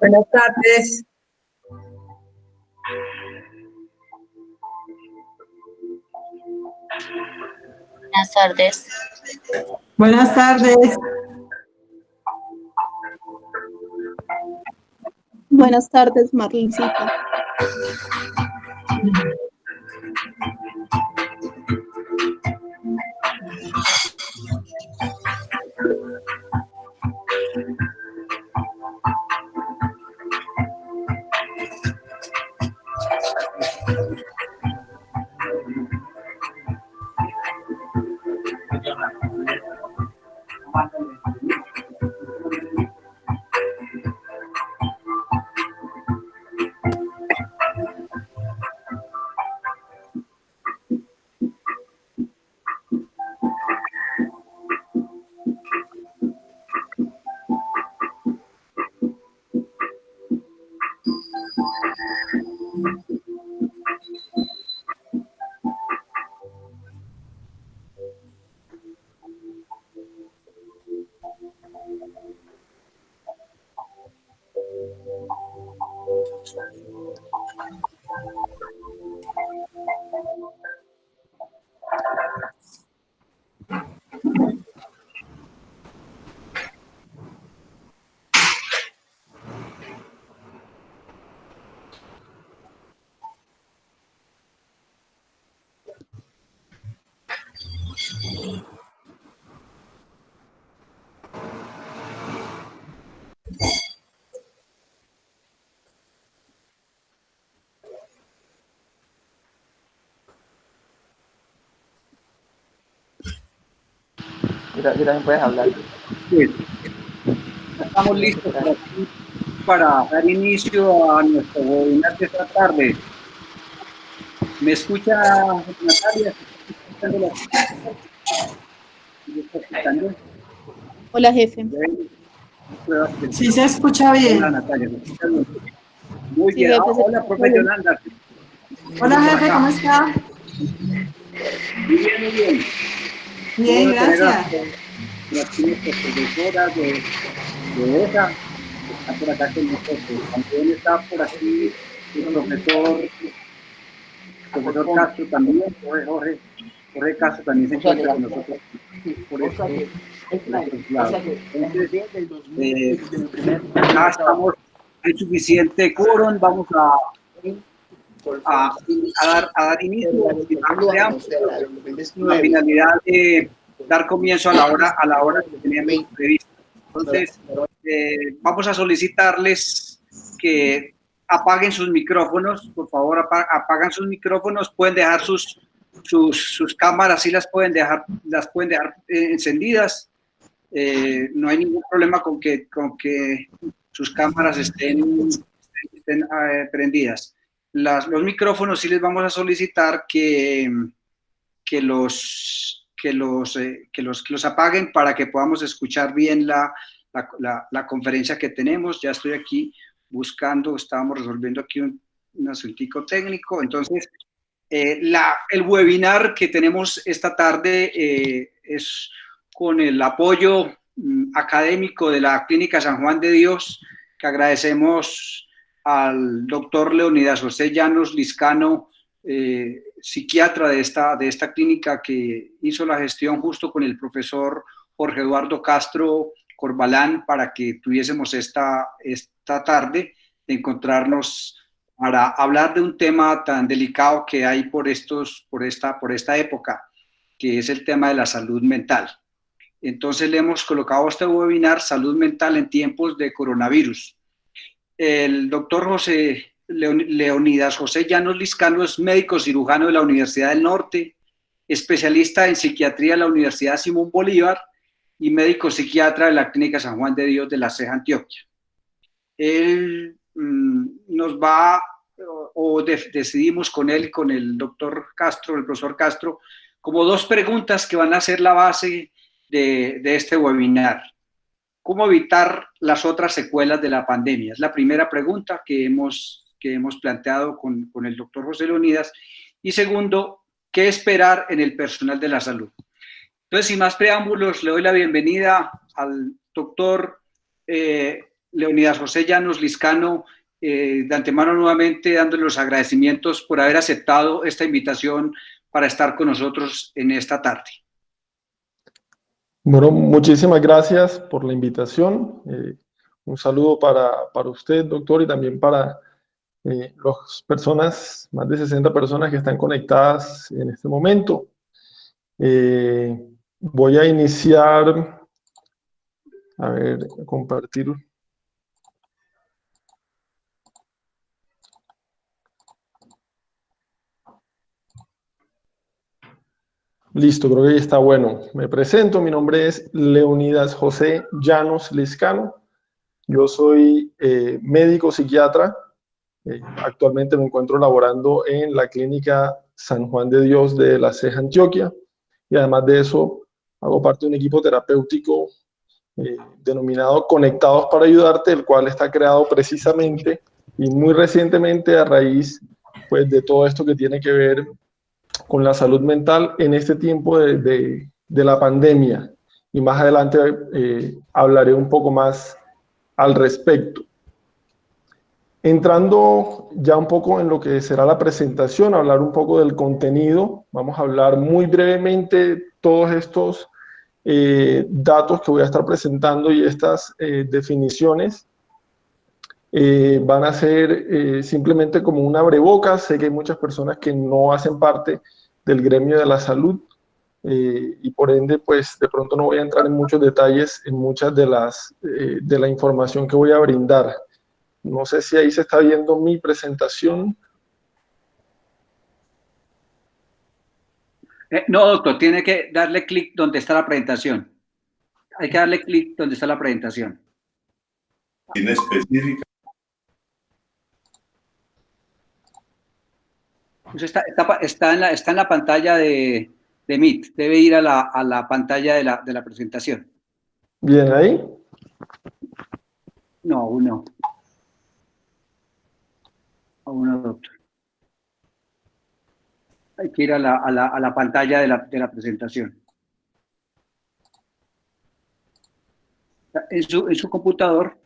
Buenas tardes. Buenas tardes. Buenas tardes. Buenas tardes, Marlencita. Yo también puedes hablar. Bien. Estamos listos para dar inicio a nuestro webinar de esta tarde. ¿Me escucha Natalia? ¿Me está escuchando? Hola, jefe. Sí, se escucha bien. Hola, Natalia. ¿Me escucha bien? Muy Sí, bien. jefe, Hola, profe Yolanda. Hola, jefe, ¿cómo está? Muy bien, muy bien. Bien, gracias. Las profesoras de ESA están por acá con nosotros. También está por aquí el profesor Castro también, Jorge Castro también se encuentra con nosotros por estos lados. Entonces, ya estamos, hay suficiente quórum, vamos a dar inicio. La finalidad de dar comienzo a la hora que teníamos previsto. Entonces, vamos a solicitarles que apaguen sus micrófonos, por favor, apagan sus micrófonos, pueden dejar sus cámaras, sí las pueden dejar encendidas, no hay ningún problema con que sus cámaras estén prendidas. Los micrófonos sí les vamos a solicitar que los apaguen para que podamos escuchar bien la conferencia que tenemos. Ya estoy aquí buscando, estábamos resolviendo aquí un asuntico técnico. Entonces, el webinar que tenemos esta tarde es con el apoyo académico de la Clínica San Juan de Dios, que agradecemos al doctor Leonidas José Llanos Liscano, psiquiatra de esta clínica, que hizo la gestión justo con el profesor Jorge Eduardo Castro Corbalán para que tuviésemos esta tarde de encontrarnos para hablar de un tema tan delicado que hay por esta época, que es el tema de la salud mental. Entonces le hemos colocado este webinar, Salud Mental en tiempos de coronavirus. El doctor Leonidas José Llanos Liscano es médico cirujano de la Universidad del Norte, especialista en psiquiatría de la Universidad Simón Bolívar y médico psiquiatra de la Clínica San Juan de Dios de La Ceja, Antioquia. Él nos va, decidimos con él y con el doctor Castro, el profesor Castro, como dos preguntas que van a ser la base de este webinar. ¿Cómo evitar las otras secuelas de la pandemia? Es la primera pregunta que hemos planteado con el doctor José Leonidas. Y segundo, ¿qué esperar en el personal de la salud? Entonces, sin más preámbulos, le doy la bienvenida al doctor Leonidas José Llanos Liscano, de antemano nuevamente dándole los agradecimientos por haber aceptado esta invitación para estar con nosotros en esta tarde. Bueno, muchísimas gracias por la invitación. Un saludo para usted, doctor, y también para las personas, más de 60 personas que están conectadas en este momento. Voy a iniciar, a ver, compartir. Listo, creo que ya está bueno. Me presento, mi nombre es Leonidas José Llanos Liscano. Yo soy médico psiquiatra. Actualmente me encuentro laborando en la clínica San Juan de Dios de La Ceja, Antioquia. Y además de eso, hago parte de un equipo terapéutico denominado Conectados para Ayudarte, el cual está creado precisamente y muy recientemente a raíz pues, de todo esto que tiene que ver con la salud mental en este tiempo de la pandemia. Y más adelante hablaré un poco más al respecto. Entrando ya un poco en lo que será la presentación, hablar un poco del contenido, vamos a hablar muy brevemente todos estos datos que voy a estar presentando y estas definiciones. Van a ser simplemente como un abrebocas. Sé que hay muchas personas que no hacen parte del gremio de la salud y por ende pues de pronto no voy a entrar en muchos detalles en muchas de la información que voy a brindar. No sé si ahí se está viendo mi presentación. No, doctor, tiene que darle clic donde está la presentación. Hay que darle clic donde está la presentación. ¿Tiene específica? Pues está en la pantalla de Meet. Debe ir a la pantalla de la presentación. Bien, ahí. No, aún no. Aún no, doctor. Hay que ir a la pantalla de la presentación. En su computador,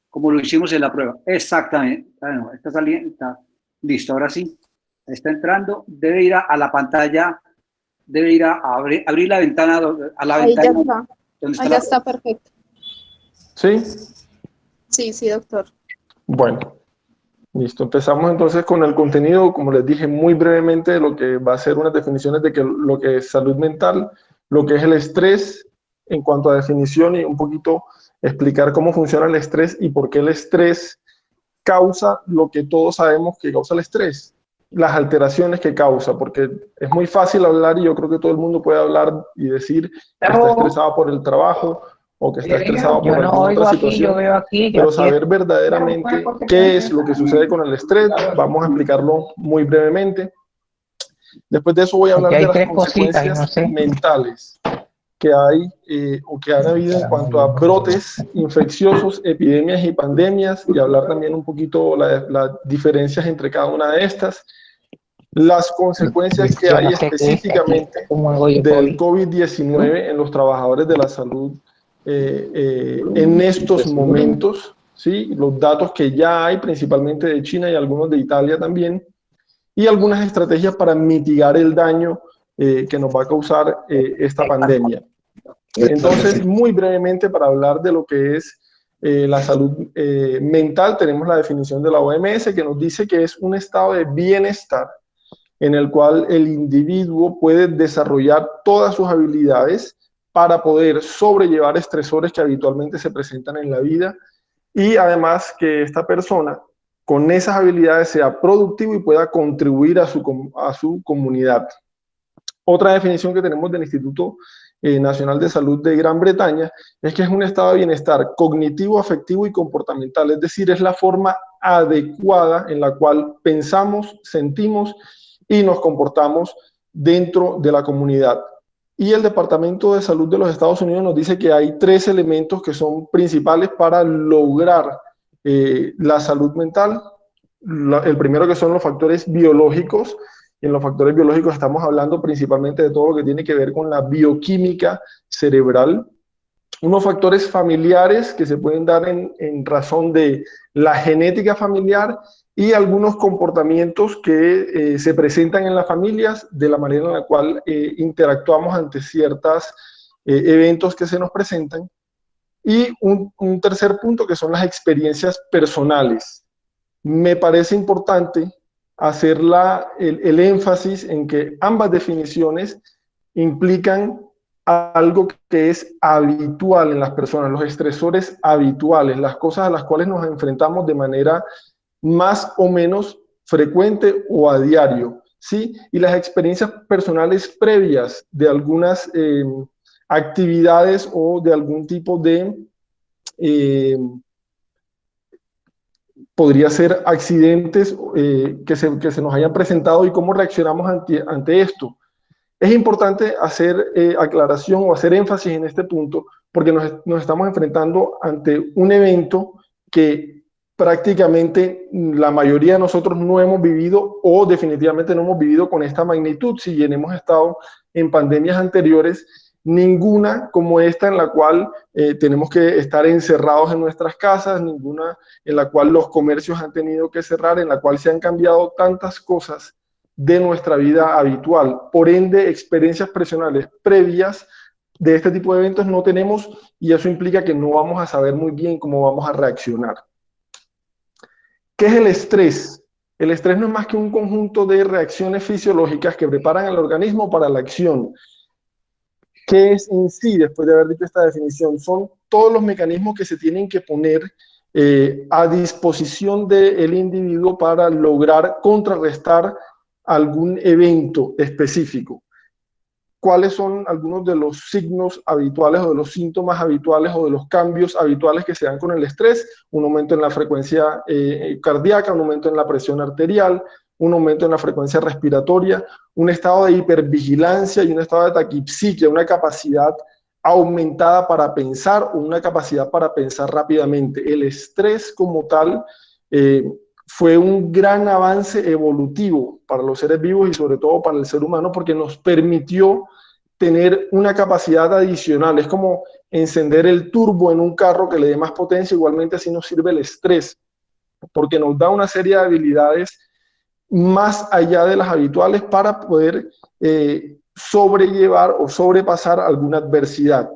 como lo hicimos en la prueba. Exactamente. No, está saliendo, está listo. Ahora sí, está entrando. Debe ir a la pantalla, debe ir a abrir la ventana. Ahí ya está. Ahí ya está perfecto. ¿Sí? Sí, doctor. Bueno, listo. Empezamos entonces con el contenido, como les dije muy brevemente, de lo que va a ser unas definiciones de lo que es salud mental, lo que es el estrés en cuanto a definición y un poquito explicar cómo funciona el estrés y por qué el estrés causa lo que todos sabemos que causa el estrés, las alteraciones que causa, porque es muy fácil hablar y yo creo que todo el mundo puede hablar y decir que está estresado por el trabajo o que está estresado por alguna otra situación, pero saber verdaderamente qué es lo que sucede con el estrés, vamos a explicarlo muy brevemente. Después de eso voy a hablar de las consecuencias mentales que hay o que han habido en cuanto a brotes infecciosos, epidemias y pandemias, y hablar también un poquito las diferencias entre cada una de estas, las consecuencias que hay específicamente del COVID-19 en los trabajadores de la salud en estos momentos, ¿sí? Los datos que ya hay, principalmente de China y algunos de Italia también, y algunas estrategias para mitigar el daño que nos va a causar esta pandemia. Entonces, muy brevemente, para hablar de lo que es la salud mental, tenemos la definición de la OMS que nos dice que es un estado de bienestar en el cual el individuo puede desarrollar todas sus habilidades para poder sobrellevar estresores que habitualmente se presentan en la vida y además que esta persona con esas habilidades sea productivo y pueda contribuir a su comunidad. Otra definición que tenemos del Instituto Nacional de Salud de Gran Bretaña es que es un estado de bienestar cognitivo, afectivo y comportamental, es decir, es la forma adecuada en la cual pensamos, sentimos y nos comportamos dentro de la comunidad. Y el Departamento de Salud de los Estados Unidos nos dice que hay 3 elementos que son principales para lograr la salud mental. El primero que son los factores biológicos. En los factores biológicos estamos hablando principalmente de todo lo que tiene que ver con la bioquímica cerebral. unos factores familiares que se pueden dar en razón de la genética familiar y algunos comportamientos que se presentan en las familias de la manera en la cual interactuamos ante ciertos eventos que se nos presentan. Y un tercer punto que son las experiencias personales. Me parece importante hacer el énfasis en que ambas definiciones implican algo que es habitual en las personas, los estresores habituales, las cosas a las cuales nos enfrentamos de manera más o menos frecuente o a diario, ¿sí? Y las experiencias personales previas de algunas actividades o de algún tipo de, podría ser accidentes que se nos hayan presentado y cómo reaccionamos ante esto. Es importante hacer aclaración o hacer énfasis en este punto porque nos estamos enfrentando ante un evento que prácticamente la mayoría de nosotros no hemos vivido o definitivamente no hemos vivido con esta magnitud. Si bien hemos estado en pandemias anteriores, ninguna como esta en la cual tenemos que estar encerrados en nuestras casas, ninguna en la cual los comercios han tenido que cerrar, en la cual se han cambiado tantas cosas de nuestra vida habitual. Por ende, experiencias personales previas de este tipo de eventos no tenemos y eso implica que no vamos a saber muy bien cómo vamos a reaccionar. ¿Qué es el estrés? El estrés no es más que un conjunto de reacciones fisiológicas que preparan al organismo para la acción. ¿Qué es en sí, después de haber dicho esta definición? Son todos los mecanismos que se tienen que poner a disposición del individuo para lograr contrarrestar algún evento específico. ¿Cuáles son algunos de los signos habituales o de los síntomas habituales o de los cambios habituales que se dan con el estrés? Un aumento en la frecuencia cardíaca, un aumento en la presión arterial, un aumento en la frecuencia respiratoria, un estado de hipervigilancia y un estado de taquipsiquia, una capacidad aumentada para pensar o una capacidad para pensar rápidamente. El estrés como tal fue un gran avance evolutivo para los seres vivos y sobre todo para el ser humano porque nos permitió tener una capacidad adicional. Es como encender el turbo en un carro que le dé más potencia, igualmente así nos sirve el estrés, porque nos da una serie de habilidades más allá de las habituales para poder sobrellevar o sobrepasar alguna adversidad.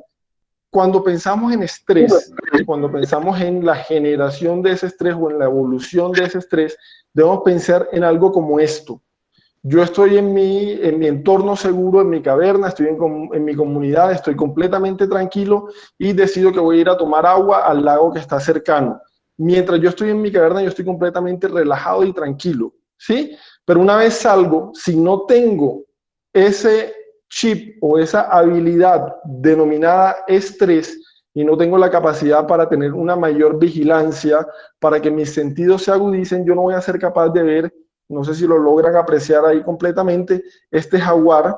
Cuando pensamos en estrés, cuando pensamos en la generación de ese estrés o en la evolución de ese estrés, debemos pensar en algo como esto. Yo estoy en mi entorno seguro, en mi caverna, estoy en mi comunidad, estoy completamente tranquilo y decido que voy a ir a tomar agua al lago que está cercano. Mientras yo estoy en mi caverna, yo estoy completamente relajado y tranquilo, ¿sí? Pero una vez salgo, si no tengo ese chip o esa habilidad denominada estrés y no tengo la capacidad para tener una mayor vigilancia, para que mis sentidos se agudicen, yo no voy a ser capaz de ver, no sé si lo logran apreciar ahí completamente, este jaguar,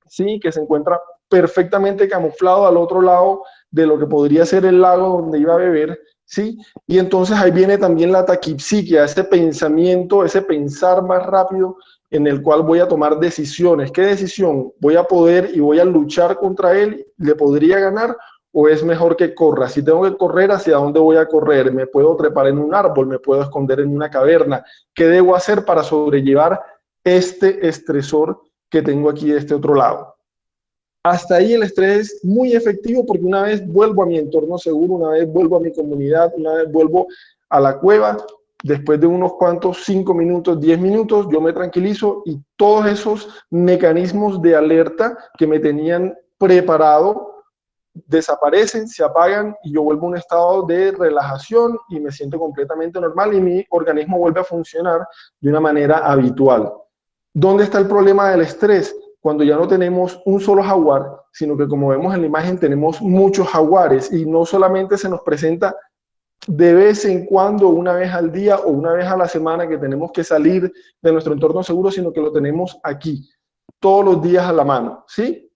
¿sí? Que se encuentra perfectamente camuflado al otro lado de lo que podría ser el lago donde iba a beber, ¿sí? Y entonces ahí viene también la taquipsiquia, ese pensamiento, ese pensar más rápido en el cual voy a tomar decisiones. ¿Qué decisión? ¿Voy a poder y voy a luchar contra él? ¿Le podría ganar? ¿O es mejor que corra? Si tengo que correr, ¿hacia dónde voy a correr? ¿Me puedo trepar en un árbol? ¿Me puedo esconder en una caverna? ¿Qué debo hacer para sobrellevar este estresor que tengo aquí de este otro lado? Hasta ahí el estrés es muy efectivo porque una vez vuelvo a mi entorno seguro, una vez vuelvo a mi comunidad, una vez vuelvo a la cueva, después de unos cuantos 5 minutos, 10 minutos, yo me tranquilizo y todos esos mecanismos de alerta que me tenían preparado desaparecen, se apagan y yo vuelvo a un estado de relajación y me siento completamente normal y mi organismo vuelve a funcionar de una manera habitual. ¿Dónde está el problema del estrés? Cuando ya no tenemos un solo jaguar, sino que como vemos en la imagen tenemos muchos jaguares y no solamente se nos presenta de vez en cuando, una vez al día o una vez a la semana que tenemos que salir de nuestro entorno seguro, sino que lo tenemos aquí, todos los días a la mano, ¿sí?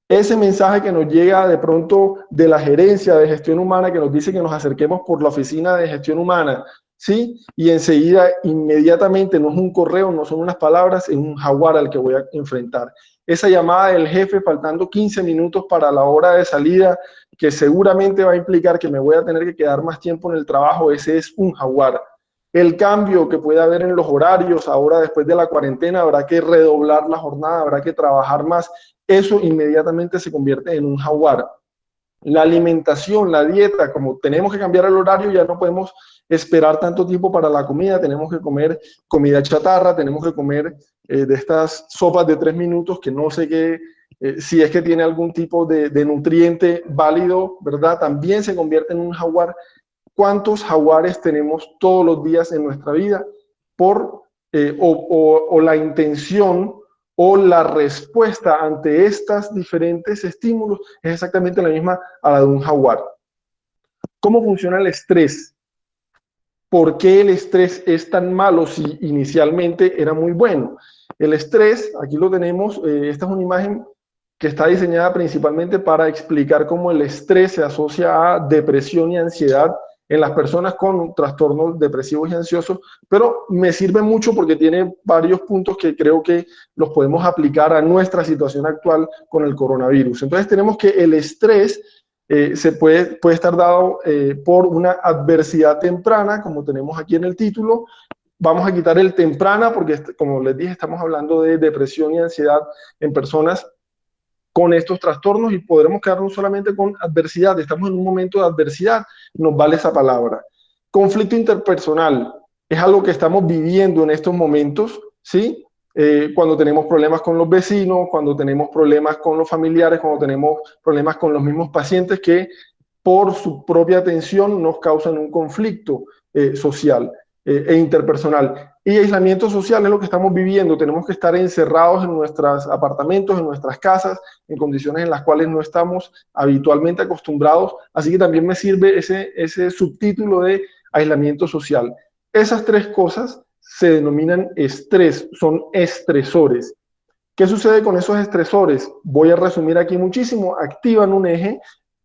Ese mensaje que nos llega de pronto de la gerencia de gestión humana que nos dice que nos acerquemos por la oficina de gestión humana, ¿sí? Y enseguida, inmediatamente, no es un correo, no son unas palabras, es un jaguar al que voy a enfrentar. Esa llamada del jefe faltando 15 minutos para la hora de salida que seguramente va a implicar que me voy a tener que quedar más tiempo en el trabajo, ese es un jaguar. El cambio que puede haber en los horarios, ahora después de la cuarentena, habrá que redoblar la jornada, habrá que trabajar más, eso inmediatamente se convierte en un jaguar. La alimentación, la dieta, como tenemos que cambiar el horario, ya no podemos esperar tanto tiempo para la comida, tenemos que comer comida chatarra, tenemos que comer de estas sopas de 3 minutos que no sé qué, si es que tiene algún tipo de nutriente válido, ¿verdad? También se convierte en un jaguar. ¿Cuántos jaguares tenemos todos los días en nuestra vida por la intención o la respuesta ante estos diferentes estímulos es exactamente la misma a la de un jaguar? ¿Cómo funciona el estrés? ¿Por qué el estrés es tan malo si inicialmente era muy bueno? El estrés, aquí lo tenemos, esta es una imagen que está diseñada principalmente para explicar cómo el estrés se asocia a depresión y ansiedad en las personas con trastornos depresivos y ansiosos, pero me sirve mucho porque tiene varios puntos que creo que los podemos aplicar a nuestra situación actual con el coronavirus. Entonces tenemos que el estrés se puede estar dado por una adversidad temprana, como tenemos aquí en el título. Vamos a quitar el temprana porque, como les dije, estamos hablando de depresión y ansiedad en personas con estos trastornos y podremos quedarnos solamente con adversidad. Estamos en un momento de adversidad, nos vale esa palabra. Conflicto interpersonal es algo que estamos viviendo en estos momentos, ¿sí? Cuando tenemos problemas con los vecinos, cuando tenemos problemas con los familiares, cuando tenemos problemas con los mismos pacientes que por su propia atención nos causan un conflicto social e interpersonal. Y aislamiento social es lo que estamos viviendo. Tenemos que estar encerrados en nuestros apartamentos, en nuestras casas, en condiciones en las cuales no estamos habitualmente acostumbrados. Así que también me sirve ese subtítulo de aislamiento social. Esas 3 cosas se denominan estrés, son estresores. ¿Qué sucede con esos estresores? Voy a resumir aquí muchísimo. Activan un eje,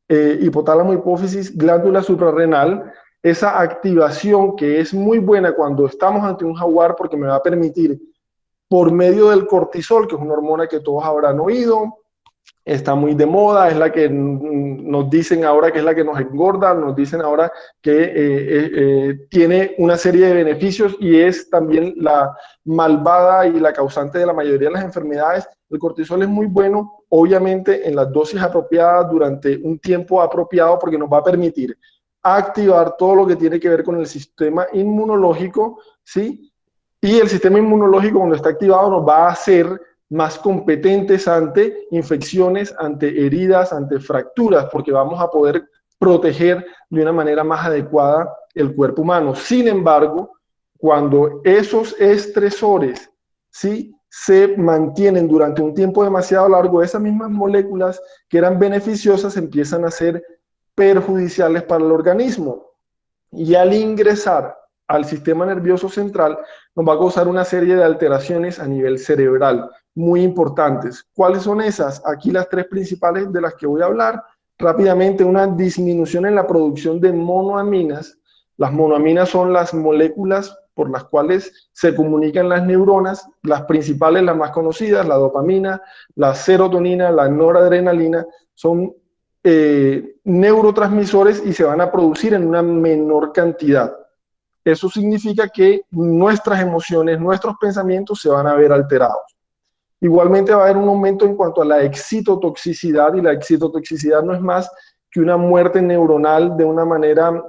hipotálamo, hipófisis, glándula suprarrenal. Esa activación que es muy buena cuando estamos ante un jaguar porque me va a permitir, por medio del cortisol, que es una hormona que todos habrán oído, está muy de moda, es la que nos dicen ahora que es la que nos engorda, nos dicen ahora que tiene una serie de beneficios y es también la malvada y la causante de la mayoría de las enfermedades. El cortisol es muy bueno, obviamente en las dosis apropiadas durante un tiempo apropiado porque nos va a permitir activar todo lo que tiene que ver con el sistema inmunológico, ¿sí? Y el sistema inmunológico cuando está activado nos va a hacer más competentes ante infecciones, ante heridas, ante fracturas, porque vamos a poder proteger de una manera más adecuada el cuerpo humano. Sin embargo, cuando esos estresores, ¿sí?, se mantienen durante un tiempo demasiado largo, esas mismas moléculas que eran beneficiosas empiezan a ser perjudiciales para el organismo y al ingresar al sistema nervioso central nos va a causar una serie de alteraciones a nivel cerebral muy importantes. ¿Cuáles son esas? Aquí las 3 principales de las que voy a hablar rápidamente. Una disminución en la producción de monoaminas. Las monoaminas son las moléculas por las cuales se comunican las neuronas, las principales, las más conocidas, la dopamina, la serotonina, la noradrenalina, son neurotransmisores y se van a producir en una menor cantidad. Eso significa que nuestras emociones, nuestros pensamientos se van a ver alterados. Igualmente va a haber un aumento en cuanto a la excitotoxicidad, y la excitotoxicidad no es más que una muerte neuronal de una manera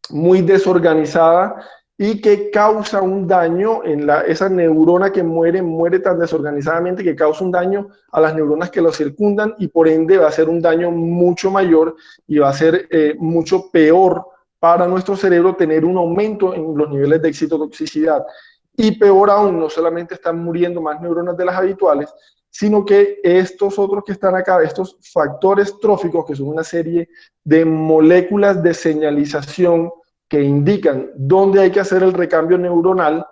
muy desorganizada y que causa un daño en esa neurona que muere tan desorganizadamente que causa un daño a las neuronas que lo circundan y por ende va a ser un daño mucho mayor y va a ser mucho peor para nuestro cerebro tener un aumento en los niveles de excitotoxicidad. Y peor aún, no solamente están muriendo más neuronas de las habituales, sino que estos otros que están acá, estos factores tróficos, que son una serie de moléculas de señalización que indican dónde hay que hacer el recambio neuronal,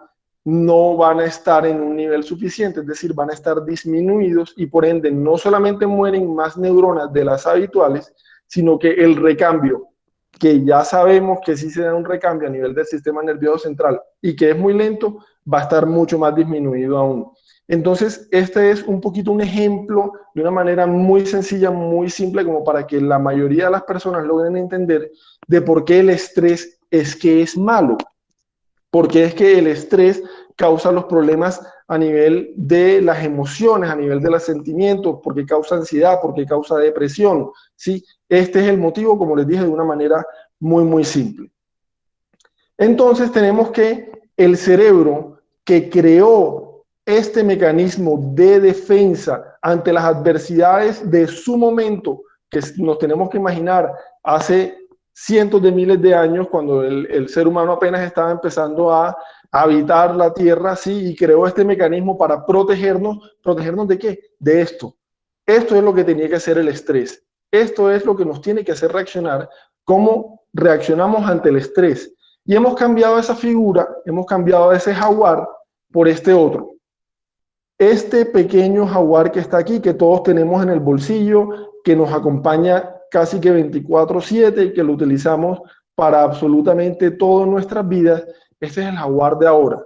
no van a estar en un nivel suficiente, es decir, van a estar disminuidos y por ende no solamente mueren más neuronas de las habituales, sino que el recambio, que ya sabemos que sí se da un recambio a nivel del sistema nervioso central y que es muy lento, va a estar mucho más disminuido aún. Entonces, este es un poquito un ejemplo de una manera muy sencilla, muy simple, como para que la mayoría de las personas logren entender de por qué el estrés es que es malo. Porque es que el estrés causa los problemas a nivel de las emociones, a nivel de los sentimientos, porque causa ansiedad, porque causa depresión, ¿sí? Este es el motivo, como les dije, de una manera muy, muy simple. Entonces tenemos que el cerebro que creó este mecanismo de defensa ante las adversidades de su momento, que nos tenemos que imaginar hace cientos de miles de años, cuando el ser humano apenas estaba empezando a habitar la Tierra, sí, y creó este mecanismo para protegernos. ¿Protegernos de qué? De esto. Esto es lo que tenía que hacer el estrés. Esto es lo que nos tiene que hacer reaccionar, cómo reaccionamos ante el estrés. Y hemos cambiado esa figura, hemos cambiado ese jaguar por este otro. Este pequeño jaguar que está aquí, que todos tenemos en el bolsillo, que nos acompaña casi que 24/7 y que lo utilizamos para absolutamente todas nuestras vidas, este es el jaguar de ahora.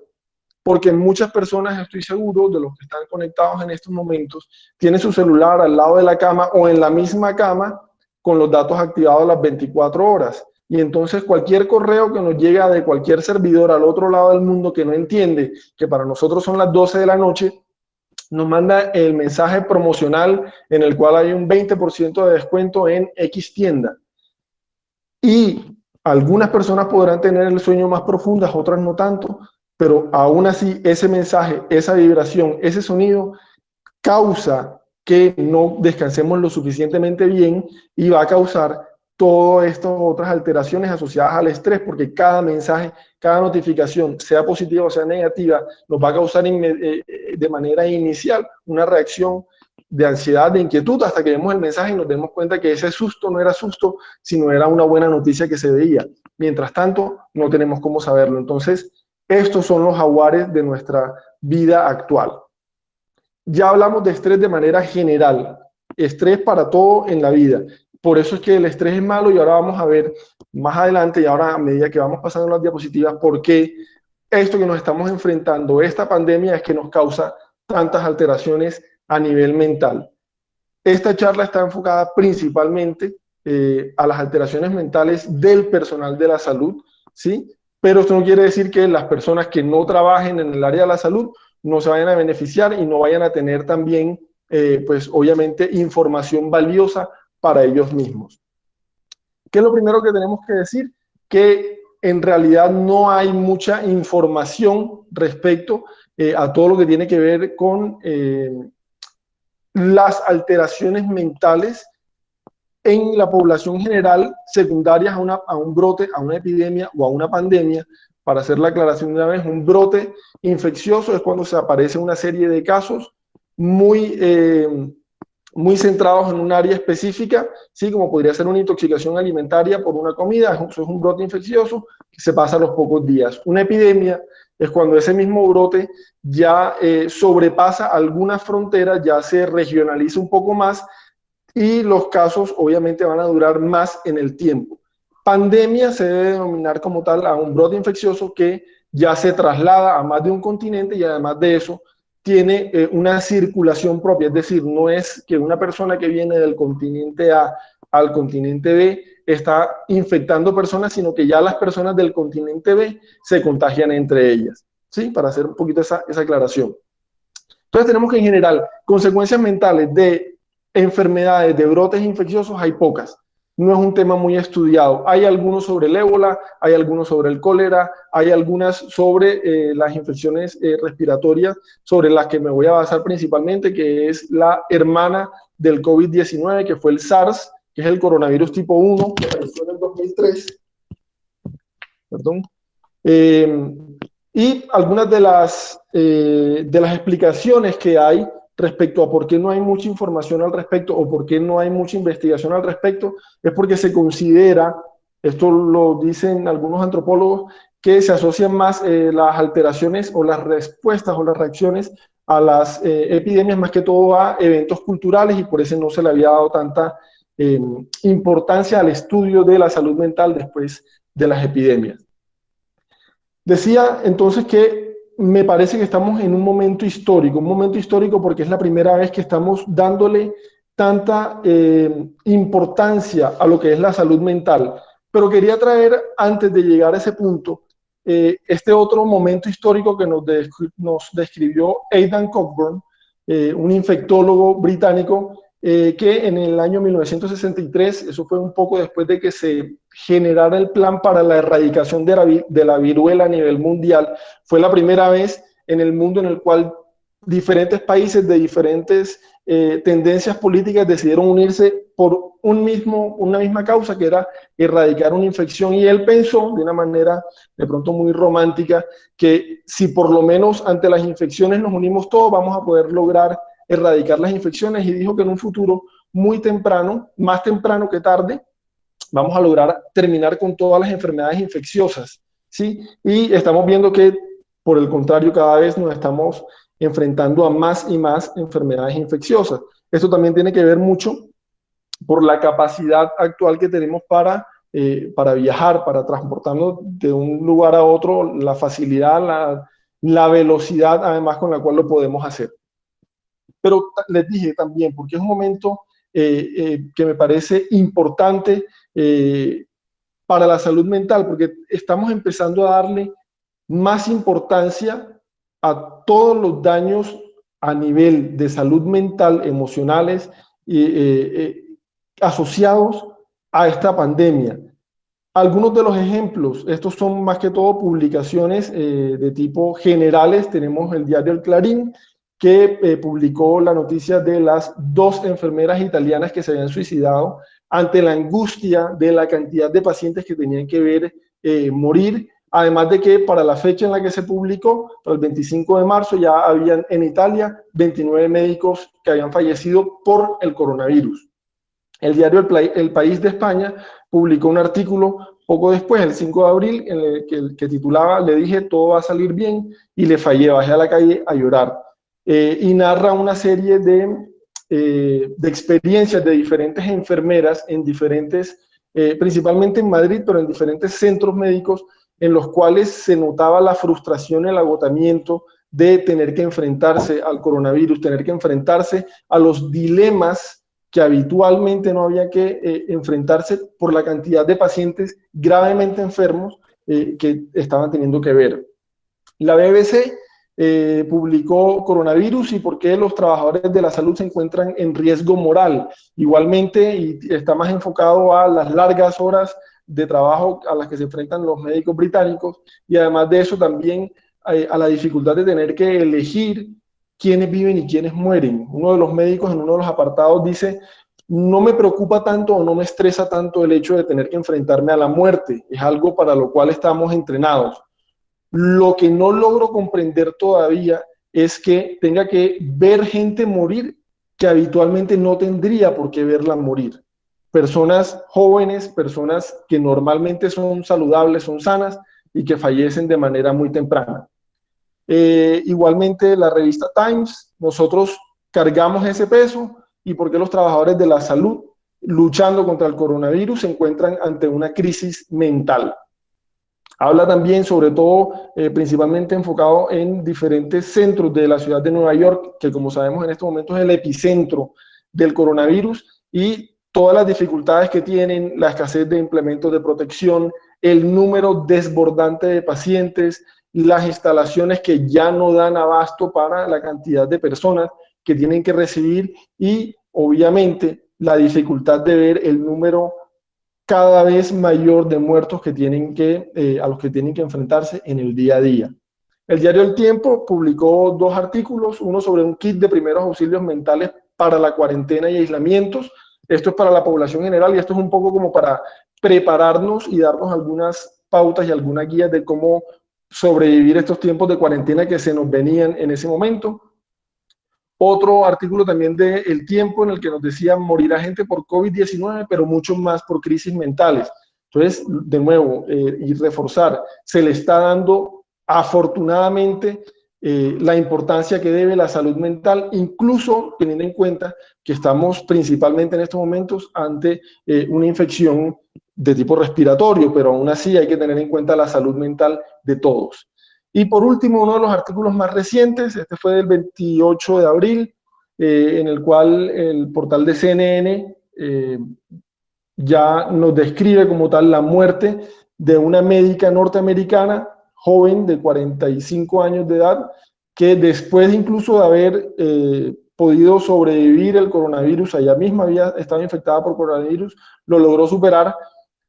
Porque muchas personas, estoy seguro, de los que están conectados en estos momentos, tienen su celular al lado de la cama o en la misma cama con los datos activados las 24 horas. Y entonces cualquier correo que nos llega de cualquier servidor al otro lado del mundo que no entiende que para nosotros son las 12 de la noche, nos manda el mensaje promocional en el cual hay un 20% de descuento en X tienda. Y algunas personas podrán tener el sueño más profundas, otras no tanto, pero aún así ese mensaje, esa vibración, ese sonido causa que no descansemos lo suficientemente bien y va a causar todas estas otras alteraciones asociadas al estrés, porque cada mensaje, cada notificación, sea positiva o sea negativa, nos va a causar de manera inicial una reacción de ansiedad, de inquietud, hasta que vemos el mensaje y nos demos cuenta que ese susto no era susto, sino era una buena noticia que se veía. Mientras tanto, no tenemos cómo saberlo. Entonces, estos son los jaguares de nuestra vida actual. Ya hablamos de estrés de manera general, estrés para todo en la vida. Por eso es que el estrés es malo y ahora vamos a ver más adelante y ahora a medida que vamos pasando las diapositivas por qué esto que nos estamos enfrentando, esta pandemia, es que nos causa tantas alteraciones a nivel mental. Esta charla está enfocada principalmente a las alteraciones mentales del personal de la salud, ¿sí? Pero esto no quiere decir que las personas que no trabajen en el área de la salud no se vayan a beneficiar y no vayan a tener también, pues obviamente, información valiosa para ellos mismos. ¿Qué es lo primero que tenemos que decir? Que en realidad no hay mucha información respecto a todo lo que tiene que ver con las alteraciones mentales en la población general secundarias a un brote, a una epidemia o a una pandemia. Para hacer la aclaración de una vez, un brote infeccioso es cuando se aparece una serie de casos muy centrados en un área específica, ¿sí? Como podría ser una intoxicación alimentaria por una comida, eso es un brote infeccioso que se pasa a los pocos días. Una epidemia es cuando ese mismo brote ya sobrepasa algunas fronteras, ya se regionaliza un poco más y los casos obviamente van a durar más en el tiempo. Pandemia se debe denominar como tal a un brote infeccioso que ya se traslada a más de un continente y además de eso tiene una circulación propia, es decir, no es que una persona que viene del continente A al continente B está infectando personas, sino que ya las personas del continente B se contagian entre ellas, ¿sí? Para hacer un poquito esa aclaración. Entonces tenemos que en general, consecuencias mentales de enfermedades, de brotes infecciosos, hay pocas. No es un tema muy estudiado. Hay algunos sobre el ébola, hay algunos sobre el cólera, hay algunas sobre las infecciones respiratorias, sobre las que me voy a basar principalmente, que es la hermana del COVID-19, que fue el SARS, que es el coronavirus tipo 1, que apareció en el 2003. Perdón. Y algunas de las explicaciones que hay respecto a por qué no hay mucha información al respecto o por qué no hay mucha investigación al respecto, es porque se considera, esto lo dicen algunos antropólogos, que se asocian más las alteraciones o las respuestas o las reacciones a las epidemias más que todo a eventos culturales y por eso no se le había dado tanta importancia al estudio de la salud mental después de las epidemias. Decía entonces que me parece que estamos en un momento histórico porque es la primera vez que estamos dándole tanta importancia a lo que es la salud mental. Pero quería traer, antes de llegar a ese punto, este otro momento histórico que nos describió Aidan Cockburn, un infectólogo británico, que en el año 1963, eso fue un poco después de que se generara el plan para la erradicación de la viruela a nivel mundial, fue la primera vez en el mundo en el cual diferentes países de diferentes tendencias políticas decidieron unirse por una misma causa, que era erradicar una infección, y él pensó de una manera de pronto muy romántica que si por lo menos ante las infecciones nos unimos todos, vamos a poder lograr erradicar las infecciones, y dijo que en un futuro muy temprano, más temprano que tarde, vamos a lograr terminar con todas las enfermedades infecciosas, ¿sí? Y estamos viendo que, por el contrario, cada vez nos estamos enfrentando a más y más enfermedades infecciosas. Esto también tiene que ver mucho por la capacidad actual que tenemos para viajar, para transportarnos de un lugar a otro, la facilidad, la velocidad, además, con la cual lo podemos hacer. Pero les dije también, porque es un momento que me parece importante para la salud mental, porque estamos empezando a darle más importancia a todos los daños a nivel de salud mental, emocionales, asociados a esta pandemia. Algunos de los ejemplos, estos son más que todo publicaciones de tipo generales. Tenemos el diario El Clarín, que publicó la noticia de las 2 enfermeras italianas que se habían suicidado ante la angustia de la cantidad de pacientes que tenían que ver morir, además de que para la fecha en la que se publicó, para el 25 de marzo, ya habían en Italia 29 médicos que habían fallecido por el coronavirus. El diario El País de España publicó un artículo poco después, el 5 de abril, en el que titulaba "Le dije todo va a salir bien y le fallé, bajé a la calle a llorar". Y narra una serie de experiencias de diferentes enfermeras en diferentes, principalmente en Madrid, pero en diferentes centros médicos, en los cuales se notaba la frustración, el agotamiento de tener que enfrentarse al coronavirus, tener que enfrentarse a los dilemas que habitualmente no había que enfrentarse por la cantidad de pacientes gravemente enfermos que estaban teniendo que ver. La BBC publicó "Coronavirus y por qué los trabajadores de la salud se encuentran en riesgo moral". Igualmente, y está más enfocado a las largas horas de trabajo a las que se enfrentan los médicos británicos, y además de eso también a la dificultad de tener que elegir quiénes viven y quiénes mueren. Uno de los médicos en uno de los apartados dice: "No me preocupa tanto o no me estresa tanto el hecho de tener que enfrentarme a la muerte, es algo para lo cual estamos entrenados. Lo que no logro comprender todavía es que tenga que ver gente morir que habitualmente no tendría por qué verla morir. Personas jóvenes, personas que normalmente son saludables, son sanas y que fallecen de manera muy temprana". Igualmente la revista Times: "Nosotros cargamos ese peso y por qué los trabajadores de la salud luchando contra el coronavirus se encuentran ante una crisis mental". Habla también, sobre todo, principalmente enfocado en diferentes centros de la ciudad de Nueva York, que como sabemos en estos momentos es el epicentro del coronavirus, y todas las dificultades que tienen, la escasez de implementos de protección, el número desbordante de pacientes, las instalaciones que ya no dan abasto para la cantidad de personas que tienen que recibir, y obviamente la dificultad de ver el número cada vez mayor de muertos que a los que tienen que enfrentarse en el día a día. El diario El Tiempo publicó 2 artículos, uno sobre un kit de primeros auxilios mentales para la cuarentena y aislamientos. Esto es para la población general, y esto es un poco como para prepararnos y darnos algunas pautas y algunas guías de cómo sobrevivir estos tiempos de cuarentena que se nos venían en ese momento. Otro artículo también de El Tiempo en el que nos decía: morirá gente por COVID-19, pero mucho más por crisis mentales. Entonces, de nuevo, y reforzar, se le está dando afortunadamente la importancia que debe la salud mental, incluso teniendo en cuenta que estamos principalmente en estos momentos ante una infección de tipo respiratorio, pero aún así hay que tener en cuenta la salud mental de todos. Y por último, uno de los artículos más recientes, este fue del 28 de abril, en el cual el portal de CNN ya nos describe como tal la muerte de una médica norteamericana, joven de 45 años de edad, que después incluso de haber podido sobrevivir el coronavirus, ella misma había estado infectada por coronavirus, lo logró superar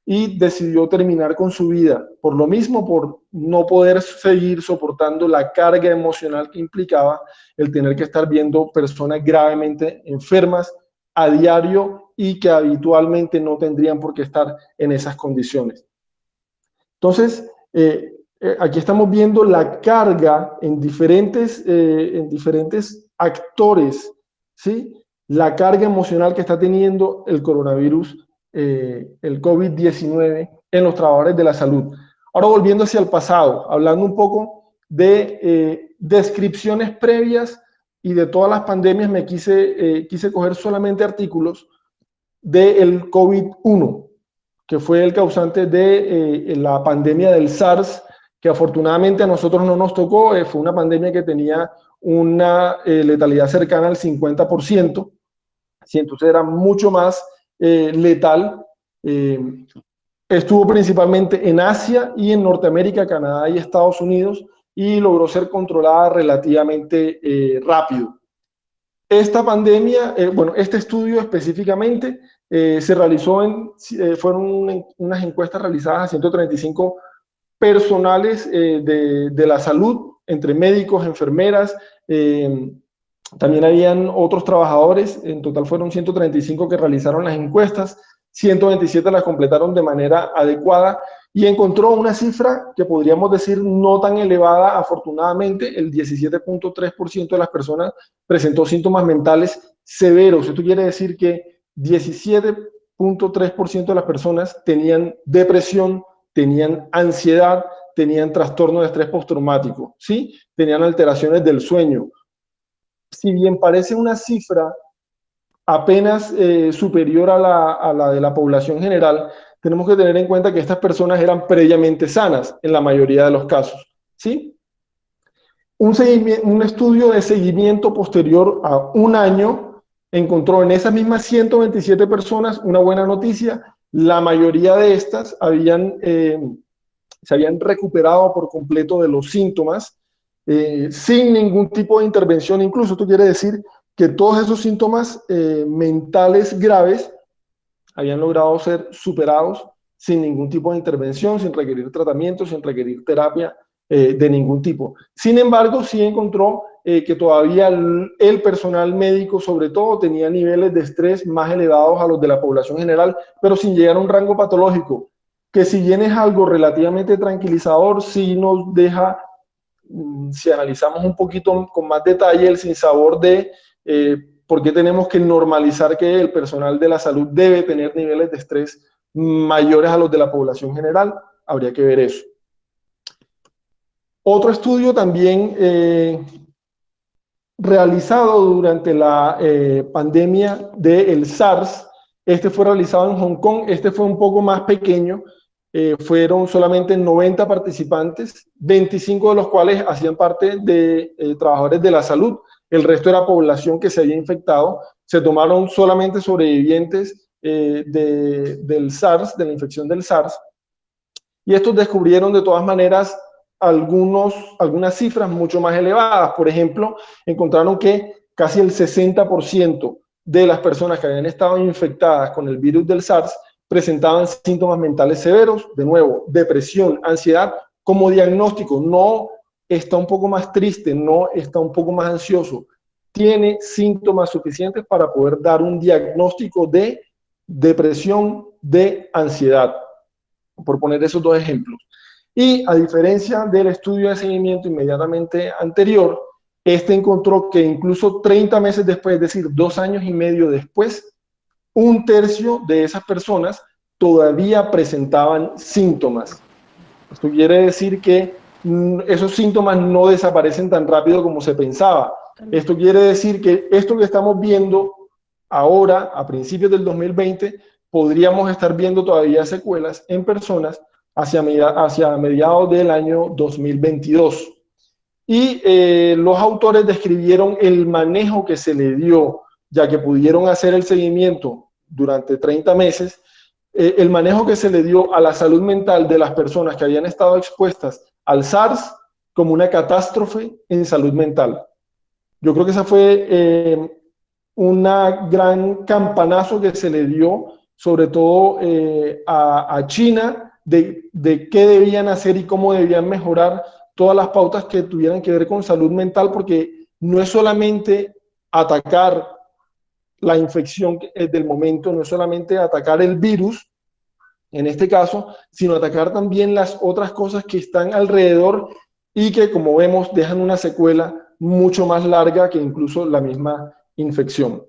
y decidió terminar con su vida. Por lo mismo, por no poder seguir soportando la carga emocional que implicaba el tener que estar viendo personas gravemente enfermas a diario y que habitualmente no tendrían por qué estar en esas condiciones. Entonces, aquí estamos viendo la carga en diferentes actores, ¿sí? La carga emocional que está teniendo el coronavirus, el COVID-19 en los trabajadores de la salud. Ahora volviendo hacia el pasado, hablando un poco de descripciones previas y de todas las pandemias, me quise coger solamente artículos del COVID-1, que fue el causante de la pandemia del SARS, que afortunadamente a nosotros no nos tocó. Fue una pandemia que tenía una letalidad cercana al 50%, ¿sí? Entonces era mucho más letal. Estuvo principalmente en Asia y en Norteamérica, Canadá y Estados Unidos, y logró ser controlada relativamente rápido. Esta pandemia, este estudio específicamente se realizó fueron unas encuestas realizadas a 135 personales de la salud, entre médicos, enfermeras, también habían otros trabajadores. En total fueron 135 que realizaron las encuestas, 127 las completaron de manera adecuada y encontró una cifra que podríamos decir no tan elevada, afortunadamente. El 17.3% de las personas presentó síntomas mentales severos. Esto quiere decir que 17.3% de las personas tenían depresión, tenían ansiedad, tenían trastorno de estrés postraumático, ¿sí? Tenían alteraciones del sueño. Si bien parece una cifra apenas superior a la de la población general, tenemos que tener en cuenta que estas personas eran previamente sanas en la mayoría de los casos, ¿sí? Un estudio de seguimiento posterior a un año encontró en esas mismas 127 personas una buena noticia. La mayoría de estas se habían recuperado por completo de los síntomas sin ningún tipo de intervención. Incluso esto quiere decir que todos esos síntomas mentales graves habían logrado ser superados sin ningún tipo de intervención, sin requerir tratamiento, sin requerir terapia de ningún tipo. Sin embargo, sí encontró que todavía el personal médico, sobre todo, tenía niveles de estrés más elevados a los de la población general, pero sin llegar a un rango patológico, que si bien es algo relativamente tranquilizador, sí nos deja, si analizamos un poquito con más detalle, el sinsabor de por qué tenemos que normalizar que el personal de la salud debe tener niveles de estrés mayores a los de la población general. Habría que ver eso. Otro estudio también realizado durante la pandemia del SARS, este fue realizado en Hong Kong. Este fue un poco más pequeño, fueron solamente 90 participantes, 25 de los cuales hacían parte de trabajadores de la salud. El resto era población que se había infectado. Se tomaron solamente sobrevivientes del SARS, de la infección del SARS, y estos descubrieron de todas maneras algunas cifras mucho más elevadas. Por ejemplo, encontraron que casi el 60% de las personas que habían estado infectadas con el virus del SARS presentaban síntomas mentales severos. De nuevo, depresión, ansiedad. Como diagnóstico, no está un poco más triste, no está un poco más ansioso, tiene síntomas suficientes para poder dar un diagnóstico de depresión, de ansiedad, por poner esos dos ejemplos. Y a diferencia del estudio de seguimiento inmediatamente anterior, este encontró que incluso 30 meses después, es decir, 2 años y medio después, 1/3 de esas personas todavía presentaban síntomas. Esto quiere decir que esos síntomas no desaparecen tan rápido como se pensaba. Esto quiere decir que esto que estamos viendo ahora, a principios del 2020, podríamos estar viendo todavía secuelas en personas hacia mediados del año 2022. y los autores describieron el manejo que se le dio, ya que pudieron hacer el seguimiento durante 30 meses, el manejo que se le dio a la salud mental de las personas que habían estado expuestas al SARS como una catástrofe en salud mental. Yo creo que esa fue una gran campanazo que se le dio, sobre todo a China, de qué debían hacer y cómo debían mejorar todas las pautas que tuvieran que ver con salud mental, porque no es solamente atacar la infección del momento, no es solamente atacar el virus, en este caso, sino atacar también las otras cosas que están alrededor y que, como vemos, dejan una secuela mucho más larga que incluso la misma infección.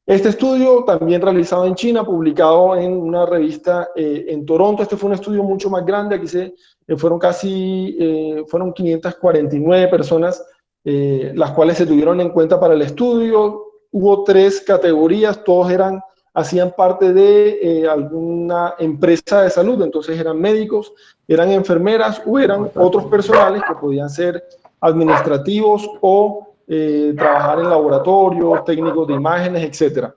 Este estudio, también realizado en China, publicado en una revista en Toronto, este fue un estudio mucho más grande, aquí fueron 549 personas las cuales se tuvieron en cuenta para el estudio. Hubo 3 categorías, todos hacían parte de alguna empresa de salud, entonces eran médicos, eran enfermeras o eran otros personales que podían ser administrativos o trabajar en laboratorios, técnicos de imágenes, etc.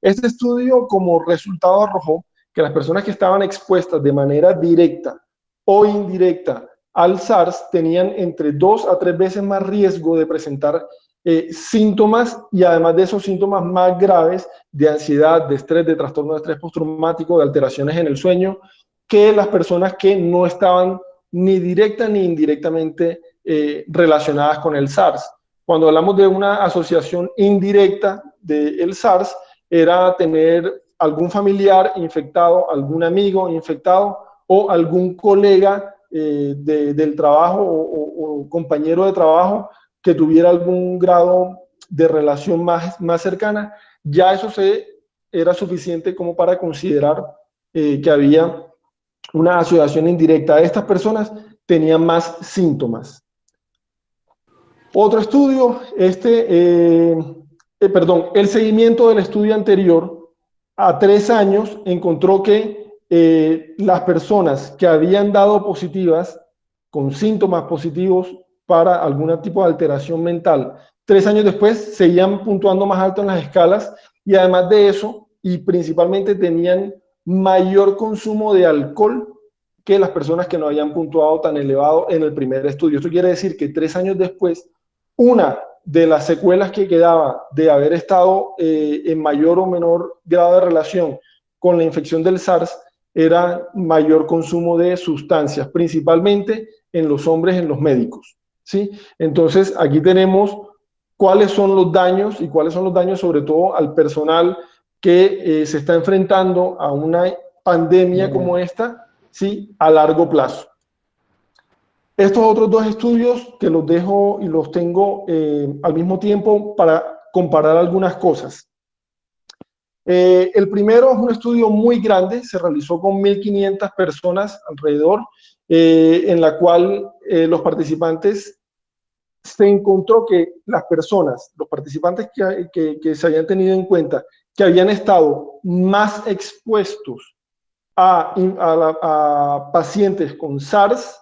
Este estudio como resultado arrojó que las personas que estaban expuestas de manera directa o indirecta al SARS tenían entre 2 a 3 veces más riesgo de presentar síntomas, y además de esos síntomas más graves de ansiedad, de estrés, de trastorno de estrés postraumático, de alteraciones en el sueño, que las personas que no estaban ni directa ni indirectamente relacionadas con el SARS. Cuando hablamos de una asociación indirecta del SARS, era tener algún familiar infectado, algún amigo infectado o algún colega del trabajo o compañero de trabajo que tuviera algún grado de relación más cercana. Ya eso era suficiente como para considerar que había una asociación indirecta. Estas personas tenían más síntomas. Otro estudio, el seguimiento del estudio anterior a 3 años encontró que las personas que habían dado positivas, con síntomas positivos para algún tipo de alteración mental, 3 años después seguían puntuando más alto en las escalas, y además de eso, y principalmente tenían mayor consumo de alcohol que las personas que no habían puntuado tan elevado en el primer estudio. Esto quiere decir que 3 años después, una de las secuelas que quedaba de haber estado en mayor o menor grado de relación con la infección del SARS era mayor consumo de sustancias, principalmente en los hombres, en los médicos, ¿sí? Entonces, aquí tenemos cuáles son los daños sobre todo al personal que se está enfrentando a una pandemia como esta, ¿sí? A largo plazo. Estos otros 2 estudios que los dejo y los tengo al mismo tiempo para comparar algunas cosas. El primero es un estudio muy grande, se realizó con 1.500 personas alrededor, en la cual los participantes, se encontró que las personas, los participantes que se habían tenido en cuenta, que habían estado más expuestos a pacientes con SARS,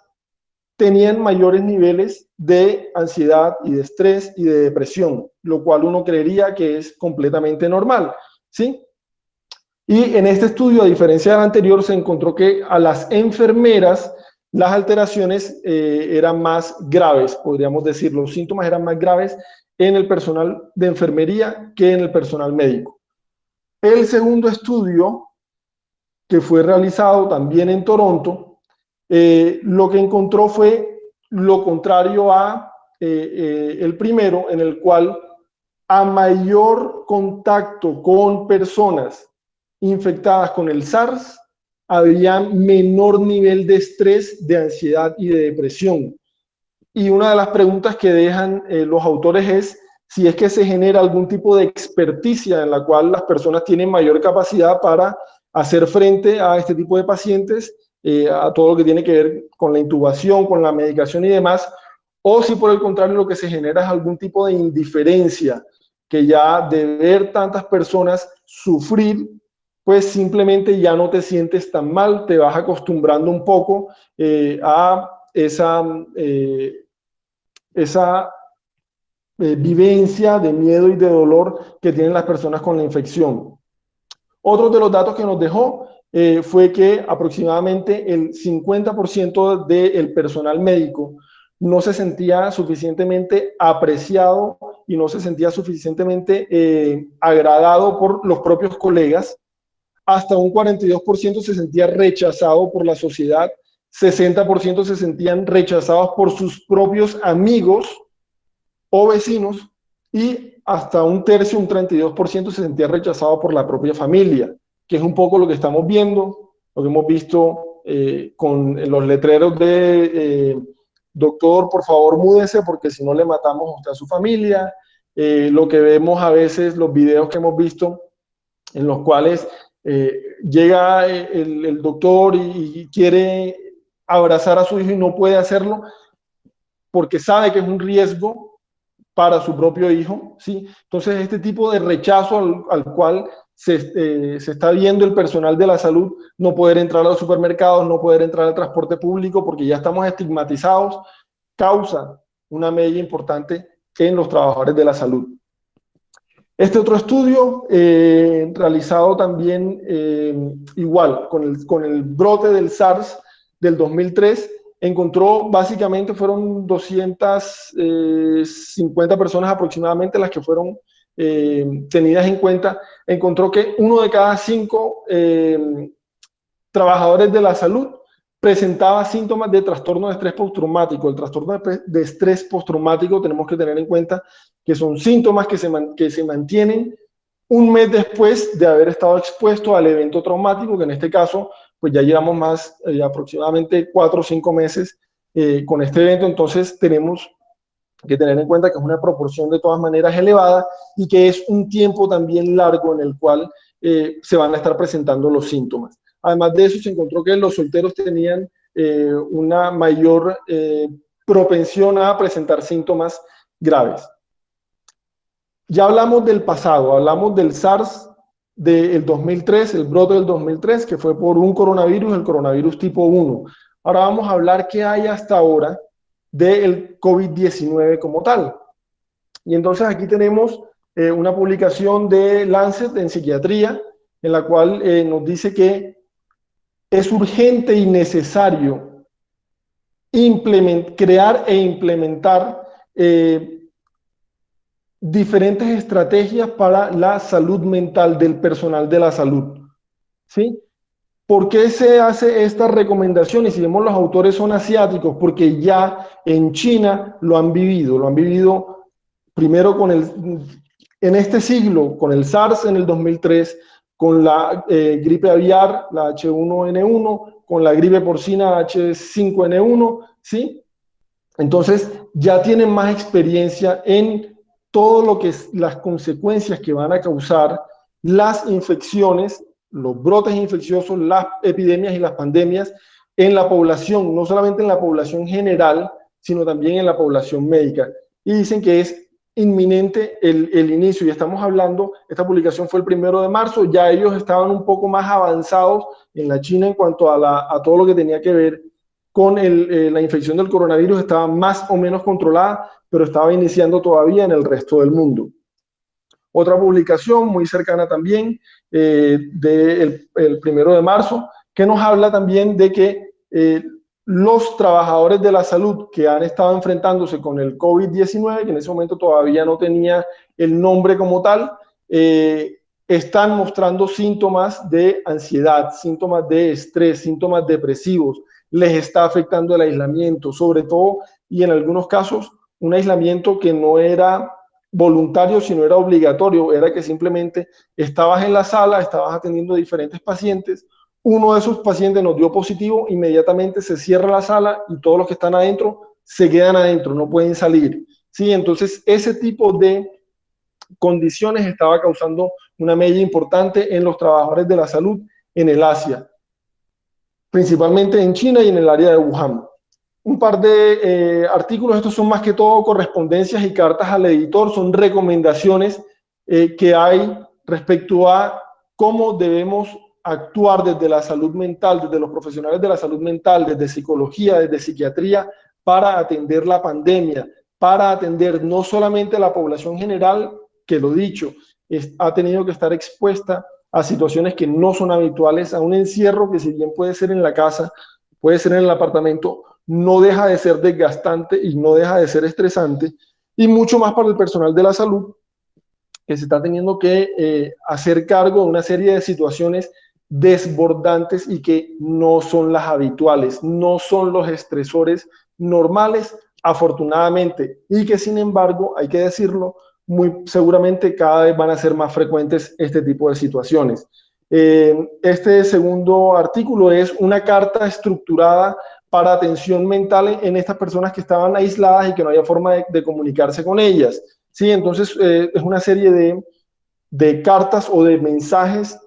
tenían mayores niveles de ansiedad y de estrés y de depresión, lo cual uno creería que es completamente normal, ¿sí? Y en este estudio, a diferencia del anterior, se encontró que a las enfermeras las alteraciones eran más graves, podríamos decir, los síntomas eran más graves en el personal de enfermería que en el personal médico. El segundo estudio, que fue realizado también en Toronto, lo que encontró fue lo contrario a el primero, en el cual a mayor contacto con personas infectadas con el SARS, había menor nivel de estrés, de ansiedad y de depresión. Y una de las preguntas que dejan los autores es si es que se genera algún tipo de experticia en la cual las personas tienen mayor capacidad para hacer frente a este tipo de pacientes, a todo lo que tiene que ver con la intubación, con la medicación y demás, o si por el contrario lo que se genera es algún tipo de indiferencia, que ya de ver tantas personas sufrir, pues simplemente ya no te sientes tan mal, te vas acostumbrando un poco a esa esa vivencia de miedo y de dolor que tienen las personas con la infección. Otro de los datos que nos dejó fue que aproximadamente el 50% del personal médico no se sentía suficientemente apreciado y no se sentía suficientemente agradado por los propios colegas. Hasta un 42% se sentía rechazado por la sociedad, 60% se sentían rechazados por sus propios amigos o vecinos, y hasta un tercio, un 32% se sentía rechazado por la propia familia, que es un poco lo que estamos viendo, lo que hemos visto con los letreros de doctor, por favor múdese porque si no le matamos a usted a su familia, lo que vemos a veces, los videos que hemos visto en los cuales llega el doctor y quiere abrazar a su hijo y no puede hacerlo porque sabe que es un riesgo para su propio hijo, ¿sí? Entonces este tipo de rechazo al cual se está viendo el personal de la salud, no poder entrar a los supermercados, no poder entrar al transporte público porque ya estamos estigmatizados, causa una medida importante en los trabajadores de la salud. Este otro estudio, realizado también igual, con el brote del SARS del 2003, encontró, básicamente fueron 250 personas aproximadamente las que fueron tenidas en cuenta. Encontró que 1 de cada 5 trabajadores de la salud presentaba síntomas de trastorno de estrés postraumático. El trastorno de estrés postraumático tenemos que tener en cuenta que son síntomas que se mantienen un mes después de haber estado expuesto al evento traumático, que en este caso pues ya llevamos más, aproximadamente 4 o 5 meses con este evento. Entonces tenemos que tener en cuenta que es una proporción de todas maneras elevada y que es un tiempo también largo en el cual se van a estar presentando los síntomas. Además de eso, se encontró que los solteros tenían una mayor propensión a presentar síntomas graves. Ya hablamos del pasado, hablamos del SARS del 2003, el brote del 2003, que fue por un coronavirus, el coronavirus tipo 1. Ahora vamos a hablar qué hay hasta ahora del COVID-19 como tal. Y entonces aquí tenemos una publicación de Lancet en psiquiatría, en la cual nos dice que es urgente y necesario crear e implementar diferentes estrategias para la salud mental del personal de la salud, ¿sí? ¿Por qué se hace esta recomendación? Y si vemos, los autores son asiáticos, porque ya en China lo han vivido primero en este siglo, con el SARS en el 2003, con la gripe aviar, la H1N1, con la gripe porcina H5N1, ¿sí? Entonces ya tienen más experiencia en todo lo que es las consecuencias que van a causar las infecciones, los brotes infecciosos, las epidemias y las pandemias en la población, no solamente en la población general, sino también en la población médica. Y dicen que es inminente el inicio, y estamos hablando, esta publicación fue el 1 de marzo, ya ellos estaban un poco más avanzados en la China en cuanto a todo lo que tenía que ver con la infección del coronavirus, estaba más o menos controlada, pero estaba iniciando todavía en el resto del mundo. Otra publicación muy cercana también, del 1 de marzo, que nos habla también de que los trabajadores de la salud que han estado enfrentándose con el COVID-19, que en ese momento todavía no tenía el nombre como tal, están mostrando síntomas de ansiedad, síntomas de estrés, síntomas depresivos, les está afectando el aislamiento, sobre todo, y en algunos casos, un aislamiento que no era voluntario, sino era obligatorio, era que simplemente estabas en la sala, estabas atendiendo a diferentes pacientes, uno de esos pacientes nos dio positivo, inmediatamente se cierra la sala y todos los que están adentro se quedan adentro, no pueden salir, ¿sí? Entonces ese tipo de condiciones estaba causando una medida importante en los trabajadores de la salud en el Asia, principalmente en China y en el área de Wuhan. Un par de artículos, estos son más que todo correspondencias y cartas al editor, son recomendaciones que hay respecto a cómo debemos actuar desde la salud mental, desde los profesionales de la salud mental, desde psicología, desde psiquiatría, para atender la pandemia, para atender no solamente a la población general, que lo dicho, ha tenido que estar expuesta a situaciones que no son habituales, a un encierro que si bien puede ser en la casa, puede ser en el apartamento, no deja de ser desgastante y no deja de ser estresante, y mucho más para el personal de la salud, que se está teniendo que hacer cargo de una serie de situaciones desbordantes y que no son las habituales, no son los estresores normales, afortunadamente, y que sin embargo, hay que decirlo, muy seguramente cada vez van a ser más frecuentes este tipo de situaciones. Este segundo artículo es una carta estructurada para atención mental en estas personas que estaban aisladas y que no había forma de comunicarse con ellas. Sí, entonces es una serie de cartas o de mensajes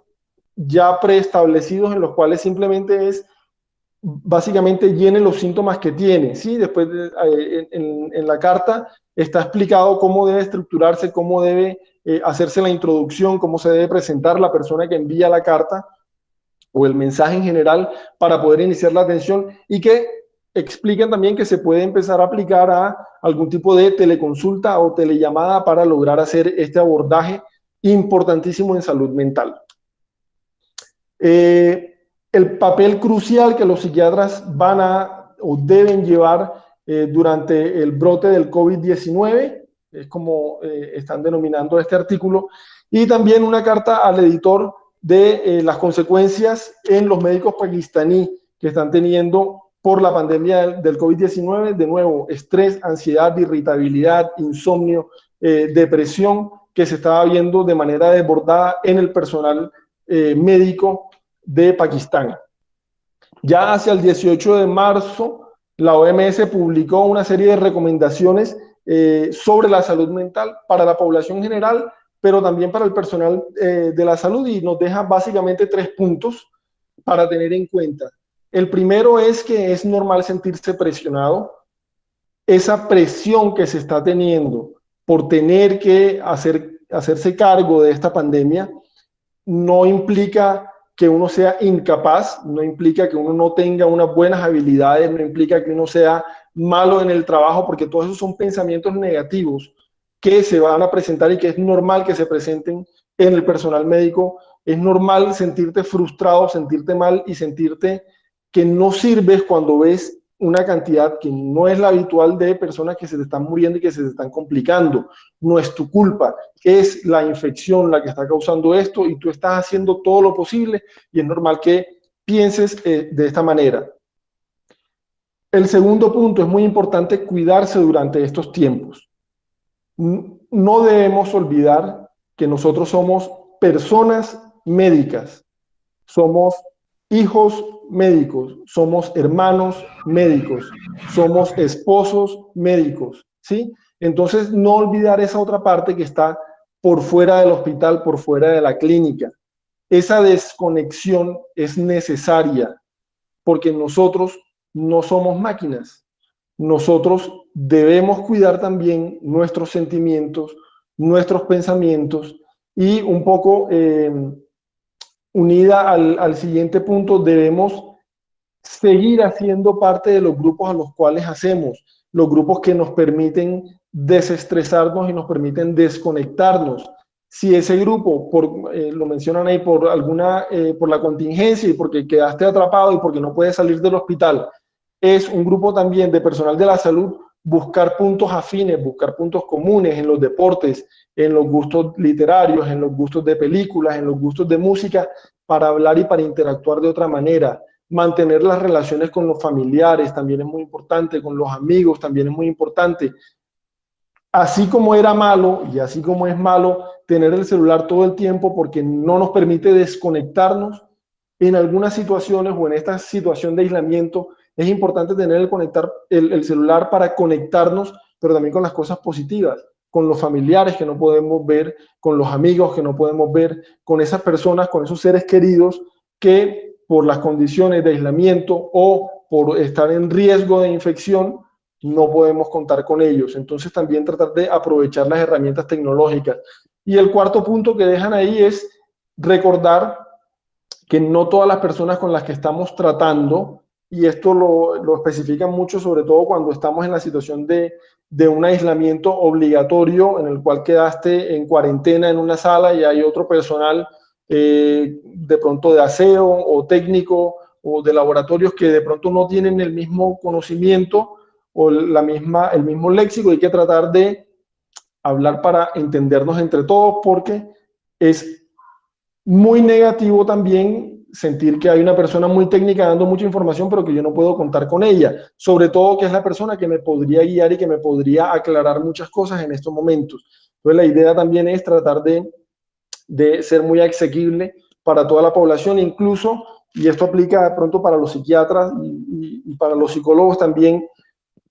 ya preestablecidos en los cuales simplemente es básicamente llene los síntomas que tiene, ¿sí? Después en la carta está explicado cómo debe estructurarse, cómo debe hacerse la introducción, cómo se debe presentar la persona que envía la carta o el mensaje en general para poder iniciar la atención, y que explican también que se puede empezar a aplicar a algún tipo de teleconsulta o telellamada para lograr hacer este abordaje importantísimo en salud mental. El papel crucial que los psiquiatras van a o deben llevar durante el brote del COVID-19, es como están denominando este artículo, y también una carta al editor de las consecuencias en los médicos pakistaníes que están teniendo por la pandemia del COVID-19, de nuevo, estrés, ansiedad, irritabilidad, insomnio, depresión, que se estaba viendo de manera desbordada en el personal médico de Pakistán. Ya hacia el 18 de marzo, la OMS publicó una serie de recomendaciones sobre la salud mental para la población general, pero también para el personal de la salud, y nos deja básicamente 3 puntos para tener en cuenta. El primero es que es normal sentirse presionado. Esa presión que se está teniendo por tener que hacerse cargo de esta pandemia no implica que uno sea incapaz, no implica que uno no tenga unas buenas habilidades, no implica que uno sea malo en el trabajo, porque todos esos son pensamientos negativos que se van a presentar y que es normal que se presenten en el personal médico. Es normal sentirte frustrado, sentirte mal y sentirte que no sirves cuando ves una cantidad que no es la habitual de personas que se te están muriendo y que se te están complicando. No es tu culpa, es la infección la que está causando esto y tú estás haciendo todo lo posible, y es normal que pienses de esta manera. El segundo punto, es muy importante cuidarse durante estos tiempos. No debemos olvidar que nosotros somos personas médicas, somos hijos médicos, somos hermanos médicos, somos esposos médicos, ¿sí? Entonces, no olvidar esa otra parte que está por fuera del hospital, por fuera de la clínica. Esa desconexión es necesaria, porque nosotros no somos máquinas. Nosotros debemos cuidar también nuestros sentimientos, nuestros pensamientos, y un poco unida al siguiente punto, debemos seguir haciendo parte de los grupos a los cuales hacemos, los grupos que nos permiten desestresarnos y nos permiten desconectarnos. Si ese grupo, lo mencionan ahí, por la contingencia y porque quedaste atrapado y porque no puedes salir del hospital, es un grupo también de personal de la salud, buscar puntos afines, buscar puntos comunes en los deportes, en los gustos literarios, en los gustos de películas, en los gustos de música, para hablar y para interactuar de otra manera. Mantener las relaciones con los familiares también es muy importante, con los amigos también es muy importante. Así como era malo y así como es malo tener el celular todo el tiempo porque no nos permite desconectarnos, en algunas situaciones o en esta situación de aislamiento es importante tener el celular para conectarnos, pero también con las cosas positivas, con los familiares que no podemos ver, con los amigos que no podemos ver, con esas personas, con esos seres queridos que por las condiciones de aislamiento o por estar en riesgo de infección no podemos contar con ellos. Entonces también tratar de aprovechar las herramientas tecnológicas. Y el cuarto punto que dejan ahí es recordar que no todas las personas con las que estamos tratando y esto lo especifican mucho, sobre todo cuando estamos en la situación de un aislamiento obligatorio en el cual quedaste en cuarentena en una sala y hay otro personal de pronto de aseo o técnico o de laboratorios que de pronto no tienen el mismo conocimiento o el mismo léxico. Hay que tratar de hablar para entendernos entre todos, porque es muy negativo también sentir que hay una persona muy técnica dando mucha información, pero que yo no puedo contar con ella, sobre todo que es la persona que me podría guiar y que me podría aclarar muchas cosas en estos momentos. Entonces la idea también es tratar de ser muy asequible para toda la población, incluso, y esto aplica de pronto para los psiquiatras y para los psicólogos también.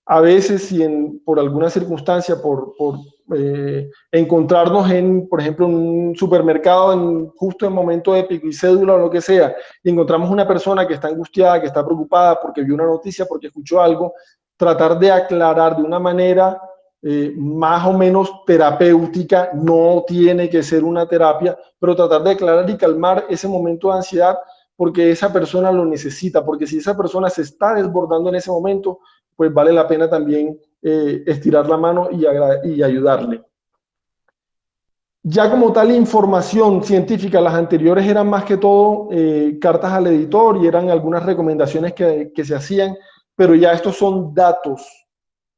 A veces, si por alguna circunstancia, por encontrarnos por ejemplo, en un supermercado justo en momento de pico y cédula o lo que sea, y encontramos una persona que está angustiada, que está preocupada porque vio una noticia, porque escuchó algo, tratar de aclarar de una manera más o menos terapéutica, no tiene que ser una terapia, pero tratar de aclarar y calmar ese momento de ansiedad, porque esa persona lo necesita, porque si esa persona se está desbordando en ese momento, pues vale la pena también estirar la mano y ayudarle. Ya como tal información científica, las anteriores eran más que todo cartas al editor y eran algunas recomendaciones que se hacían, pero ya estos son datos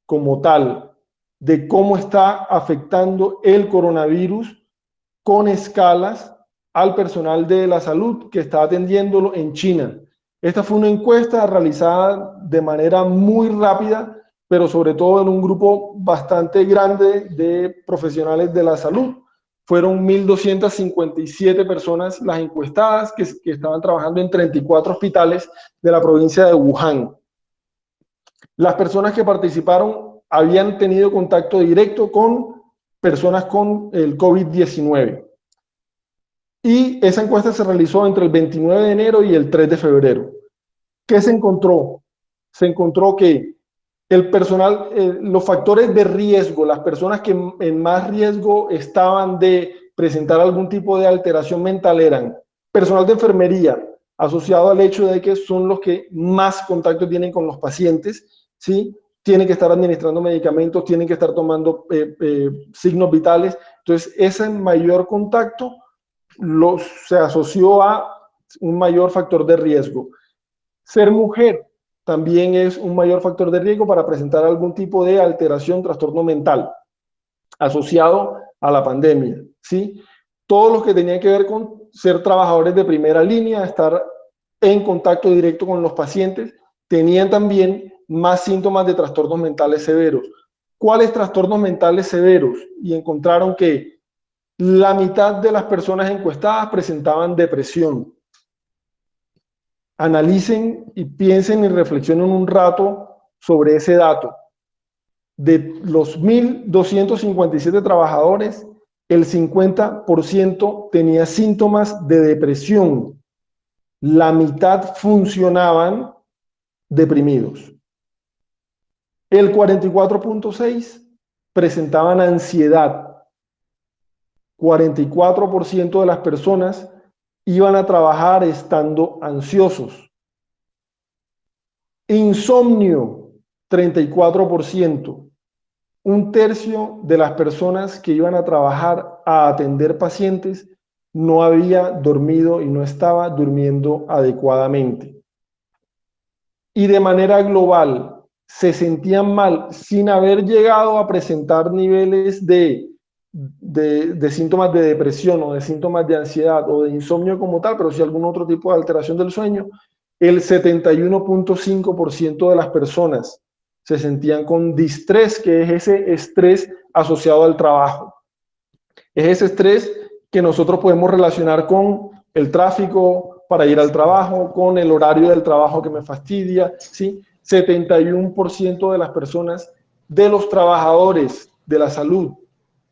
como tal de cómo está afectando el coronavirus con escalas al personal de la salud que está atendiéndolo en China. Esta fue una encuesta realizada de manera muy rápida, pero sobre todo en un grupo bastante grande de profesionales de la salud. Fueron 1.257 personas las encuestadas que estaban trabajando en 34 hospitales de la provincia de Wuhan. Las personas que participaron habían tenido contacto directo con personas con el COVID-19. Y esa encuesta se realizó entre el 29 de enero y el 3 de febrero. ¿Qué se encontró? Se encontró que el personal, los factores de riesgo, las personas que en más riesgo estaban de presentar algún tipo de alteración mental eran personal de enfermería, asociado al hecho de que son los que más contacto tienen con los pacientes, ¿sí? Tienen que estar administrando medicamentos, tienen que estar tomando signos vitales. Entonces, ese mayor contacto se asoció a un mayor factor de riesgo. Ser mujer también es un mayor factor de riesgo para presentar algún tipo de alteración, trastorno mental asociado a la pandemia, ¿sí? Todos los que tenían que ver con ser trabajadores de primera línea, estar en contacto directo con los pacientes, tenían también más síntomas de trastornos mentales severos. ¿Cuáles trastornos mentales severos? Y encontraron que la mitad de las personas encuestadas presentaban depresión. Analicen y piensen y reflexionen un rato sobre ese dato. De los 1.257 trabajadores, el 50% tenía síntomas de depresión. La mitad funcionaban deprimidos. El 44.6% presentaban ansiedad. 44% de las personas iban a trabajar estando ansiosos. Insomnio, 34%. Un tercio de las personas que iban a trabajar a atender pacientes no había dormido y no estaba durmiendo adecuadamente. Y de manera global, se sentían mal sin haber llegado a presentar niveles de síntomas de depresión o de síntomas de ansiedad o de insomnio como tal, pero sí algún otro tipo de alteración del sueño. El 71.5% de las personas se sentían con distrés, que es ese estrés asociado al trabajo. Es ese estrés que nosotros podemos relacionar con el tráfico para ir al trabajo, con el horario del trabajo que me fastidia, ¿sí? 71% de las personas, de los trabajadores de la salud,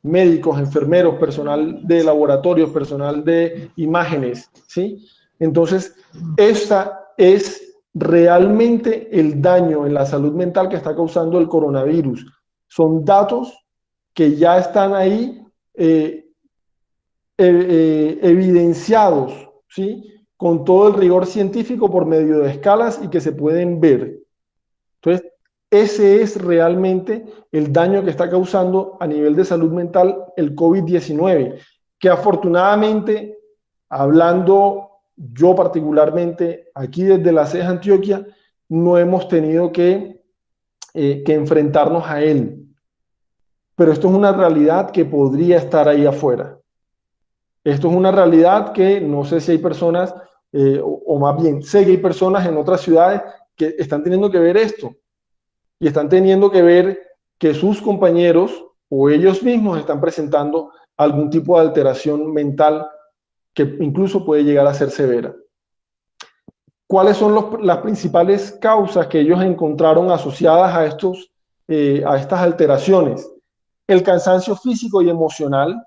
médicos, enfermeros, personal de laboratorios, personal de imágenes, ¿sí? Entonces, esta es realmente el daño en la salud mental que está causando el coronavirus. Son datos que ya están ahí evidenciados, ¿sí? con todo el rigor científico por medio de escalas y que se pueden ver. Entonces, ese es realmente el daño que está causando a nivel de salud mental el COVID-19, que afortunadamente, hablando yo particularmente aquí desde la CES Antioquia, no hemos tenido que enfrentarnos a él. Pero esto es una realidad que podría estar ahí afuera. Esto es una realidad que no sé si hay personas, o más bien sé que hay personas en otras ciudades que están teniendo que ver esto. Y están teniendo que ver que sus compañeros o ellos mismos están presentando algún tipo de alteración mental que incluso puede llegar a ser severa. ¿Cuáles son las principales causas que ellos encontraron asociadas a estas alteraciones? El cansancio físico y emocional.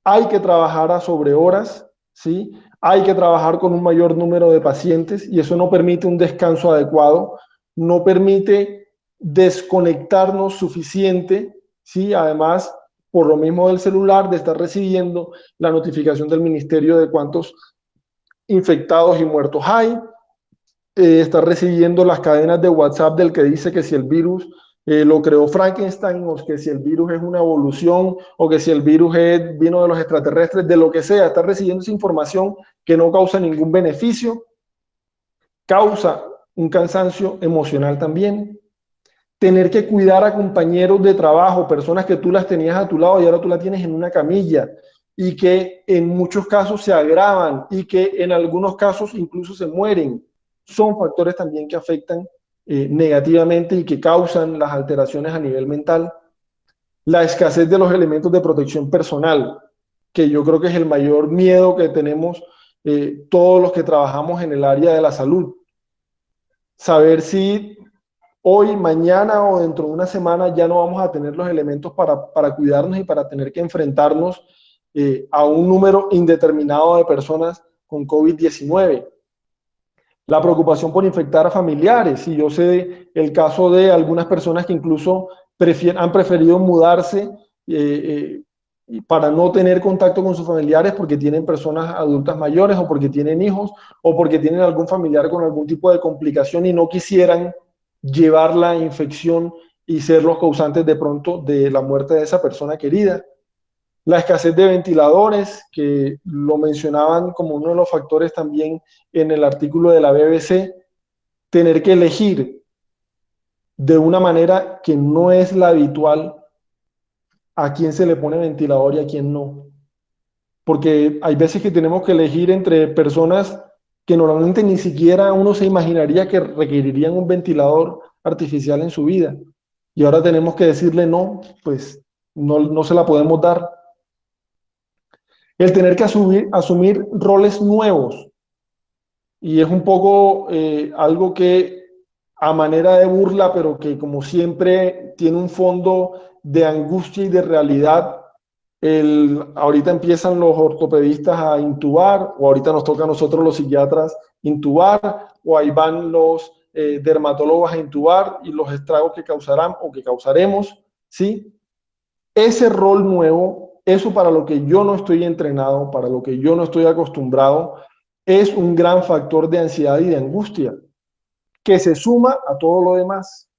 Hay que trabajar a sobrehoras, ¿sí? Hay que trabajar con un mayor número de pacientes y eso no permite un descanso adecuado, no permite desconectarnos suficiente, ¿sí? Además, por lo mismo del celular, de estar recibiendo la notificación del ministerio de cuántos infectados y muertos hay, estar recibiendo las cadenas de WhatsApp del que dice que si el virus lo creó Frankenstein, o que si el virus es una evolución, o que si el virus vino de los extraterrestres, de lo que sea, estar recibiendo esa información que no causa ningún beneficio, causa un cansancio emocional también. Tener que cuidar a compañeros de trabajo, personas que tú las tenías a tu lado y ahora tú las tienes en una camilla, y que en muchos casos se agravan y que en algunos casos incluso se mueren, son factores también que afectan negativamente y que causan las alteraciones a nivel mental. La escasez de los elementos de protección personal, que yo creo que es el mayor miedo que tenemos todos los que trabajamos en el área de la salud. Saber si hoy, mañana o dentro de una semana ya no vamos a tener los elementos para cuidarnos y para tener que enfrentarnos a un número indeterminado de personas con COVID-19. La preocupación por infectar a familiares, y yo sé el caso de algunas personas que incluso han preferido mudarse para no tener contacto con sus familiares porque tienen personas adultas mayores o porque tienen hijos o porque tienen algún familiar con algún tipo de complicación y no quisieran llevar la infección y ser los causantes de pronto de la muerte de esa persona querida. La escasez de ventiladores, que lo mencionaban como uno de los factores también en el artículo de la BBC, tener que elegir de una manera que no es la habitual a quién se le pone ventilador y a quién no. Porque hay veces que tenemos que elegir entre personas que normalmente ni siquiera uno se imaginaría que requerirían un ventilador artificial en su vida. Y ahora tenemos que decirle no, pues no se la podemos dar. El tener que asumir roles nuevos, y es un poco algo que a manera de burla, pero que como siempre tiene un fondo de angustia y de realidad. Ahorita empiezan los ortopedistas a intubar, o ahorita nos toca a nosotros los psiquiatras intubar, o ahí van los dermatólogos a intubar y los estragos que causarán o que causaremos, ¿sí? Ese rol nuevo, eso para lo que yo no estoy entrenado, para lo que yo no estoy acostumbrado, es un gran factor de ansiedad y de angustia, que se suma a todo lo demás.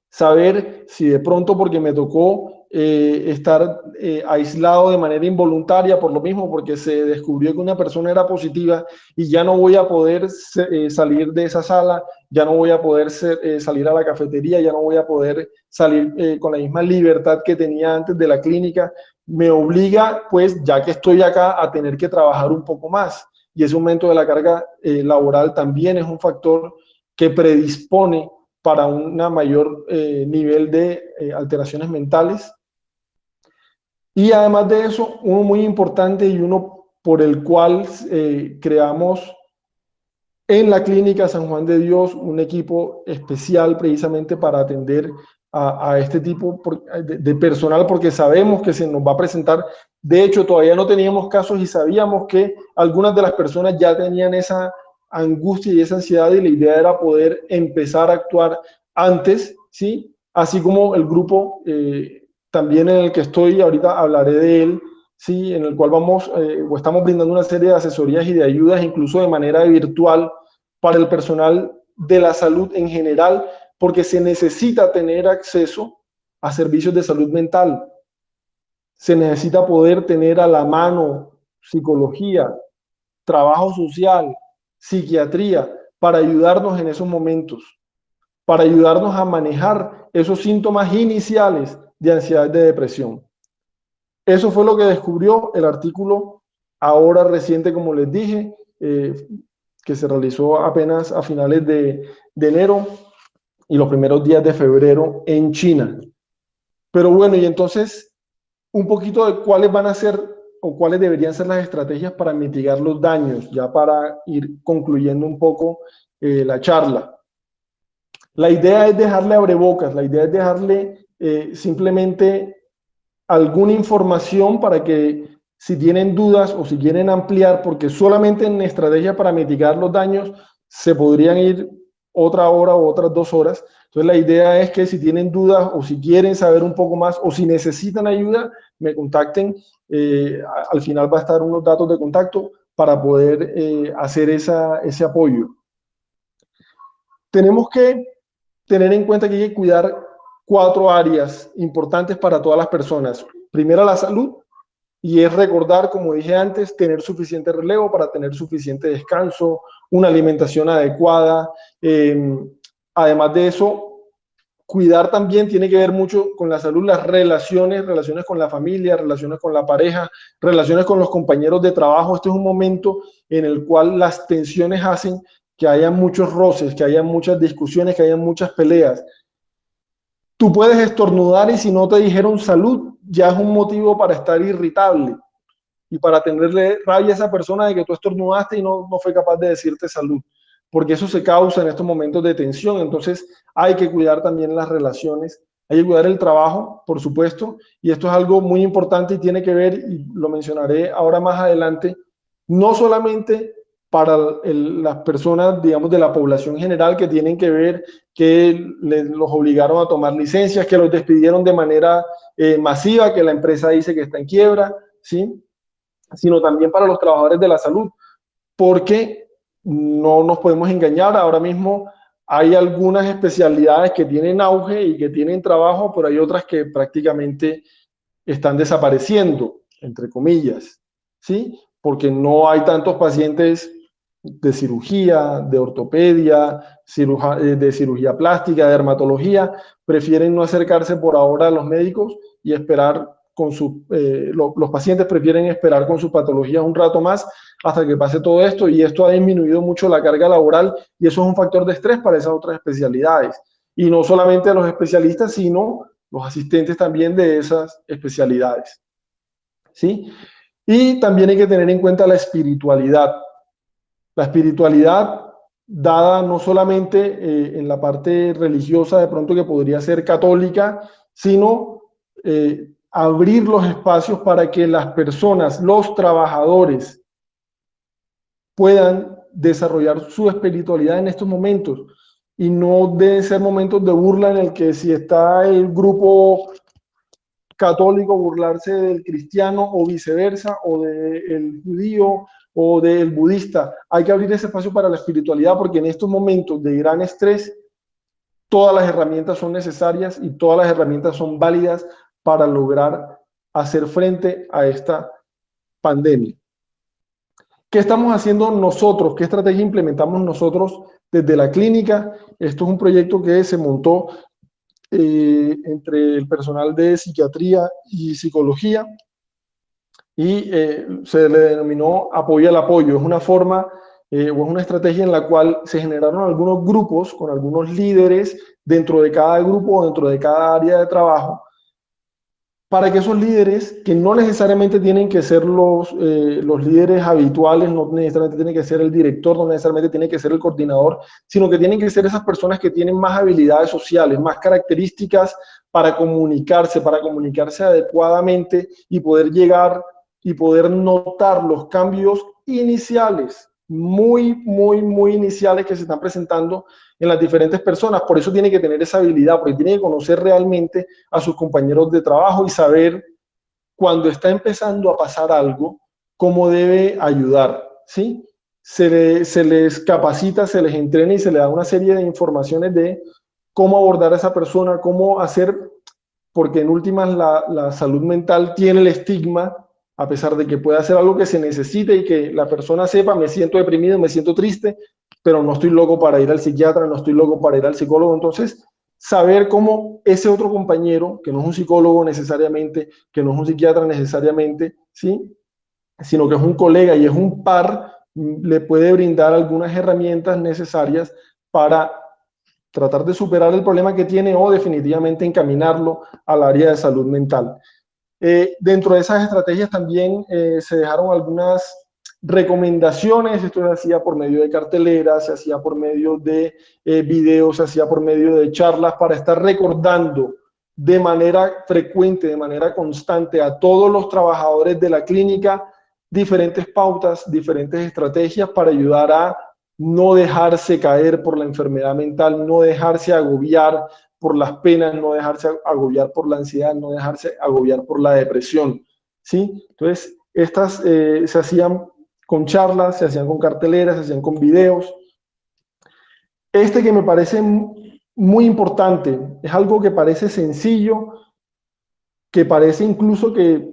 Saber si de pronto porque me tocó estar aislado de manera involuntaria por lo mismo, porque se descubrió que una persona era positiva y ya no voy a poder salir de esa sala, ya no voy a poder salir a la cafetería, ya no voy a poder salir con la misma libertad que tenía antes de la clínica, me obliga, pues, ya que estoy acá, a tener que trabajar un poco más. Y ese aumento de la carga laboral también es un factor que predispone para un mayor nivel de alteraciones mentales. Y además de eso, uno muy importante y uno por el cual creamos en la Clínica San Juan de Dios un equipo especial precisamente para atender a este tipo de personal, porque sabemos que se nos va a presentar. De hecho, todavía no teníamos casos y sabíamos que algunas de las personas ya tenían esa angustia y esa ansiedad, y la idea era poder empezar a actuar antes, ¿sí? Así como el grupo también en el que estoy, ahorita hablaré de él, ¿sí? En el cual vamos o estamos brindando una serie de asesorías y de ayudas, incluso de manera virtual, para el personal de la salud en general, porque se necesita tener acceso a servicios de salud mental. Se necesita poder tener a la mano psicología, trabajo social, psiquiatría, para ayudarnos en esos momentos, para ayudarnos a manejar esos síntomas iniciales de ansiedad y de depresión. Eso fue lo que descubrió el artículo ahora reciente, como les dije, que se realizó apenas a finales de enero y los primeros días de febrero en China. Pero bueno, y entonces un poquito de cuáles van a ser o cuáles deberían ser las estrategias para mitigar los daños, ya para ir concluyendo un poco la charla. La idea es dejarle abrebocas, la idea es dejarle simplemente alguna información para que si tienen dudas o si quieren ampliar, porque solamente en estrategia para mitigar los daños se podrían ir otra hora o otras 2 horas. Entonces la idea es que si tienen dudas o si quieren saber un poco más o si necesitan ayuda, me contacten. Al final va a estar unos datos de contacto para poder hacer ese apoyo. Tenemos que tener en cuenta que hay que cuidar 4 áreas importantes para todas las personas. Primero, la salud, y es recordar, como dije antes, tener suficiente relevo para tener suficiente descanso, una alimentación adecuada. Además de eso, cuidar también tiene que ver mucho con la salud, las relaciones con la familia, relaciones con la pareja, relaciones con los compañeros de trabajo. Este es un momento en el cual las tensiones hacen que haya muchos roces, que haya muchas discusiones, que haya muchas peleas. Tú puedes estornudar y si no te dijeron salud, ya es un motivo para estar irritable y para tenerle rabia a esa persona de que tú estornudaste y no fue capaz de decirte salud, porque eso se causa en estos momentos de tensión. Entonces hay que cuidar también las relaciones, hay que cuidar el trabajo, por supuesto, y esto es algo muy importante y tiene que ver, y lo mencionaré ahora más adelante, no solamente para las personas, digamos, de la población general que tienen que ver que los obligaron a tomar licencias, que los despidieron de manera masiva, que la empresa dice que está en quiebra, ¿sí? Sino también para los trabajadores de la salud, porque no nos podemos engañar, ahora mismo hay algunas especialidades que tienen auge y que tienen trabajo, pero hay otras que prácticamente están desapareciendo, entre comillas, ¿sí? Porque no hay tantos pacientes de cirugía, de ortopedia, de cirugía plástica, de dermatología, prefieren no acercarse por ahora a los médicos y esperar los pacientes prefieren esperar con sus patologías un rato más hasta que pase todo esto, y esto ha disminuido mucho la carga laboral y eso es un factor de estrés para esas otras especialidades. Y no solamente los especialistas, sino los asistentes también de esas especialidades, ¿sí? Y también hay que tener en cuenta la espiritualidad. La espiritualidad dada no solamente en la parte religiosa, de pronto que podría ser católica, sino abrir los espacios para que las personas, los trabajadores, puedan desarrollar su espiritualidad en estos momentos. Y no deben ser momentos de burla en el que si está el grupo católico burlarse del cristiano o viceversa, o del judío o del budista. Hay que abrir ese espacio para la espiritualidad, porque en estos momentos de gran estrés todas las herramientas son necesarias y todas las herramientas son válidas para lograr hacer frente a esta pandemia. ¿Qué estamos haciendo nosotros? ¿Qué estrategia implementamos nosotros desde la clínica? Esto es un proyecto que se montó entre el personal de psiquiatría y psicología y se le denominó Apoyo al Apoyo. Es una forma o es una estrategia en la cual se generaron algunos grupos con algunos líderes dentro de cada grupo o dentro de cada área de trabajo, para que esos líderes, que no necesariamente tienen que ser los líderes habituales, no necesariamente tiene que ser el director, no necesariamente tiene que ser el coordinador, sino que tienen que ser esas personas que tienen más habilidades sociales, más características para comunicarse adecuadamente y poder llegar y poder notar los cambios iniciales, muy iniciales que se están presentando en las diferentes personas. Por eso tiene que tener esa habilidad, porque tiene que conocer realmente a sus compañeros de trabajo y saber cuando está empezando a pasar algo, cómo debe ayudar, ¿sí? Se les capacita, se les entrena y se les da una serie de informaciones de cómo abordar a esa persona, cómo hacer, porque en últimas la salud mental tiene el estigma, a pesar de que puede ser algo que se necesite y que la persona sepa, me siento deprimido, me siento triste, pero no estoy loco para ir al psiquiatra, no estoy loco para ir al psicólogo. Entonces, saber cómo ese otro compañero, que no es un psicólogo necesariamente, que no es un psiquiatra necesariamente, ¿sí?, sino que es un colega y es un par, le puede brindar algunas herramientas necesarias para tratar de superar el problema que tiene o definitivamente encaminarlo al área de salud mental. Dentro de esas estrategias también se dejaron algunas recomendaciones. Esto se hacía por medio de carteleras, se hacía por medio de videos, se hacía por medio de charlas para estar recordando de manera frecuente, de manera constante a todos los trabajadores de la clínica diferentes pautas, diferentes estrategias para ayudar a no dejarse caer por la enfermedad mental, no dejarse agobiar por las penas, no dejarse agobiar por la ansiedad, no dejarse agobiar por la depresión, ¿sí? Entonces, estas se hacían con charlas, se hacían con carteleras, se hacían con videos. Este que me parece muy importante, es algo que parece sencillo, que parece incluso que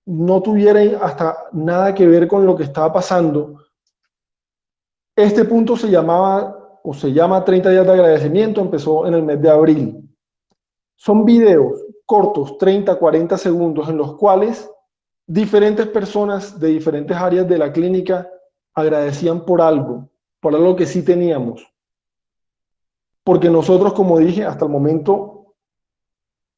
no tuviera hasta nada que ver con lo que estaba pasando. Este punto se llamaba, o se llama 30 días de agradecimiento, empezó en el mes de abril. Son videos cortos, 30, 40 segundos, en los cuales diferentes personas de diferentes áreas de la clínica agradecían por algo que sí teníamos. Porque nosotros, como dije, hasta el momento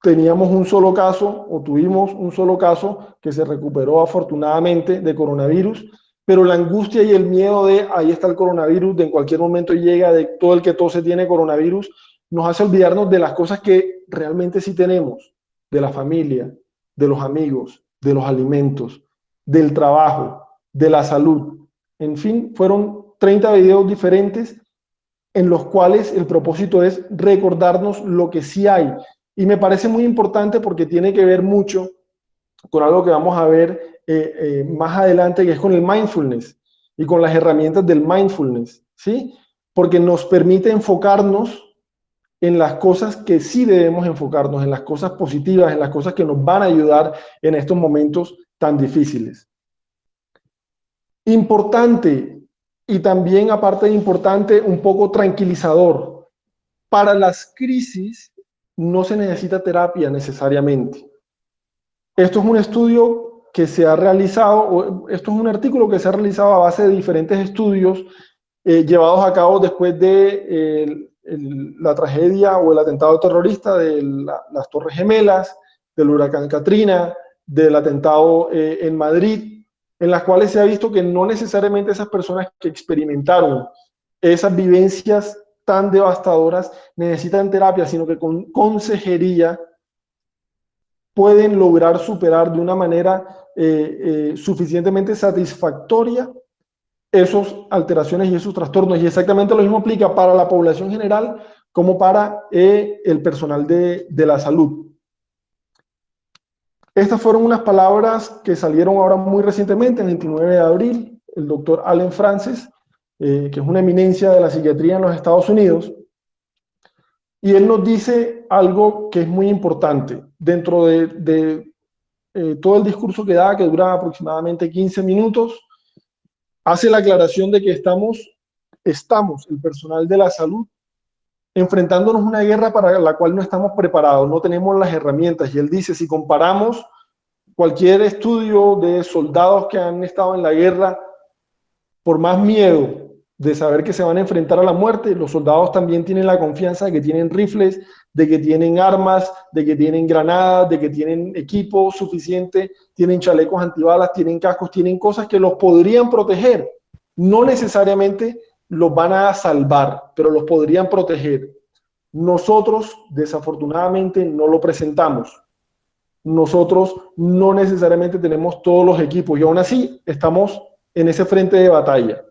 teníamos un solo caso, o tuvimos un solo caso que se recuperó afortunadamente de coronavirus, pero la angustia y el miedo de ahí está el coronavirus, de en cualquier momento llega, de todo el que tose tiene coronavirus, nos hace olvidarnos de las cosas que realmente sí tenemos, de la familia, de los amigos, de los alimentos, del trabajo, de la salud. En fin, fueron 30 videos diferentes en los cuales el propósito es recordarnos lo que sí hay. Y me parece muy importante porque tiene que ver mucho con algo que vamos a ver más adelante, que es con el mindfulness y con las herramientas del mindfulness, ¿sí? Porque nos permite enfocarnos en las cosas que sí debemos enfocarnos, en las cosas positivas, en las cosas que nos van a ayudar en estos momentos tan difíciles. Importante, y también aparte de importante, un poco tranquilizador. Para las crisis no se necesita terapia necesariamente. Esto es un estudio que se ha realizado, o esto es un artículo que se ha realizado a base de diferentes estudios llevados a cabo después de la tragedia o el atentado terrorista de las Torres Gemelas, del huracán Katrina, del atentado en Madrid, en las cuales se ha visto que no necesariamente esas personas que experimentaron esas vivencias tan devastadoras necesitan terapia, sino que con consejería pueden lograr superar de una manera suficientemente satisfactoria esas alteraciones y esos trastornos. Y exactamente lo mismo aplica para la población general como para el personal de la salud. Estas fueron unas palabras que salieron ahora muy recientemente, el 29 de abril, el doctor Allen Frances, que es una eminencia de la psiquiatría en los Estados Unidos, y él nos dice algo que es muy importante. Dentro de todo el discurso que da, que dura aproximadamente 15 minutos, hace la aclaración de que estamos, el personal de la salud, enfrentándonos a una guerra para la cual no estamos preparados, no tenemos las herramientas. Y él dice, si comparamos cualquier estudio de soldados que han estado en la guerra, por más miedo de saber que se van a enfrentar a la muerte, los soldados también tienen la confianza de que tienen rifles, de que tienen armas, de que tienen granadas, de que tienen equipo suficiente, tienen chalecos antibalas, tienen cascos, tienen cosas que los podrían proteger. No necesariamente los van a salvar, pero los podrían proteger. Nosotros, desafortunadamente, no lo presentamos. Nosotros no necesariamente tenemos todos los equipos y aún así estamos en ese frente de batalla.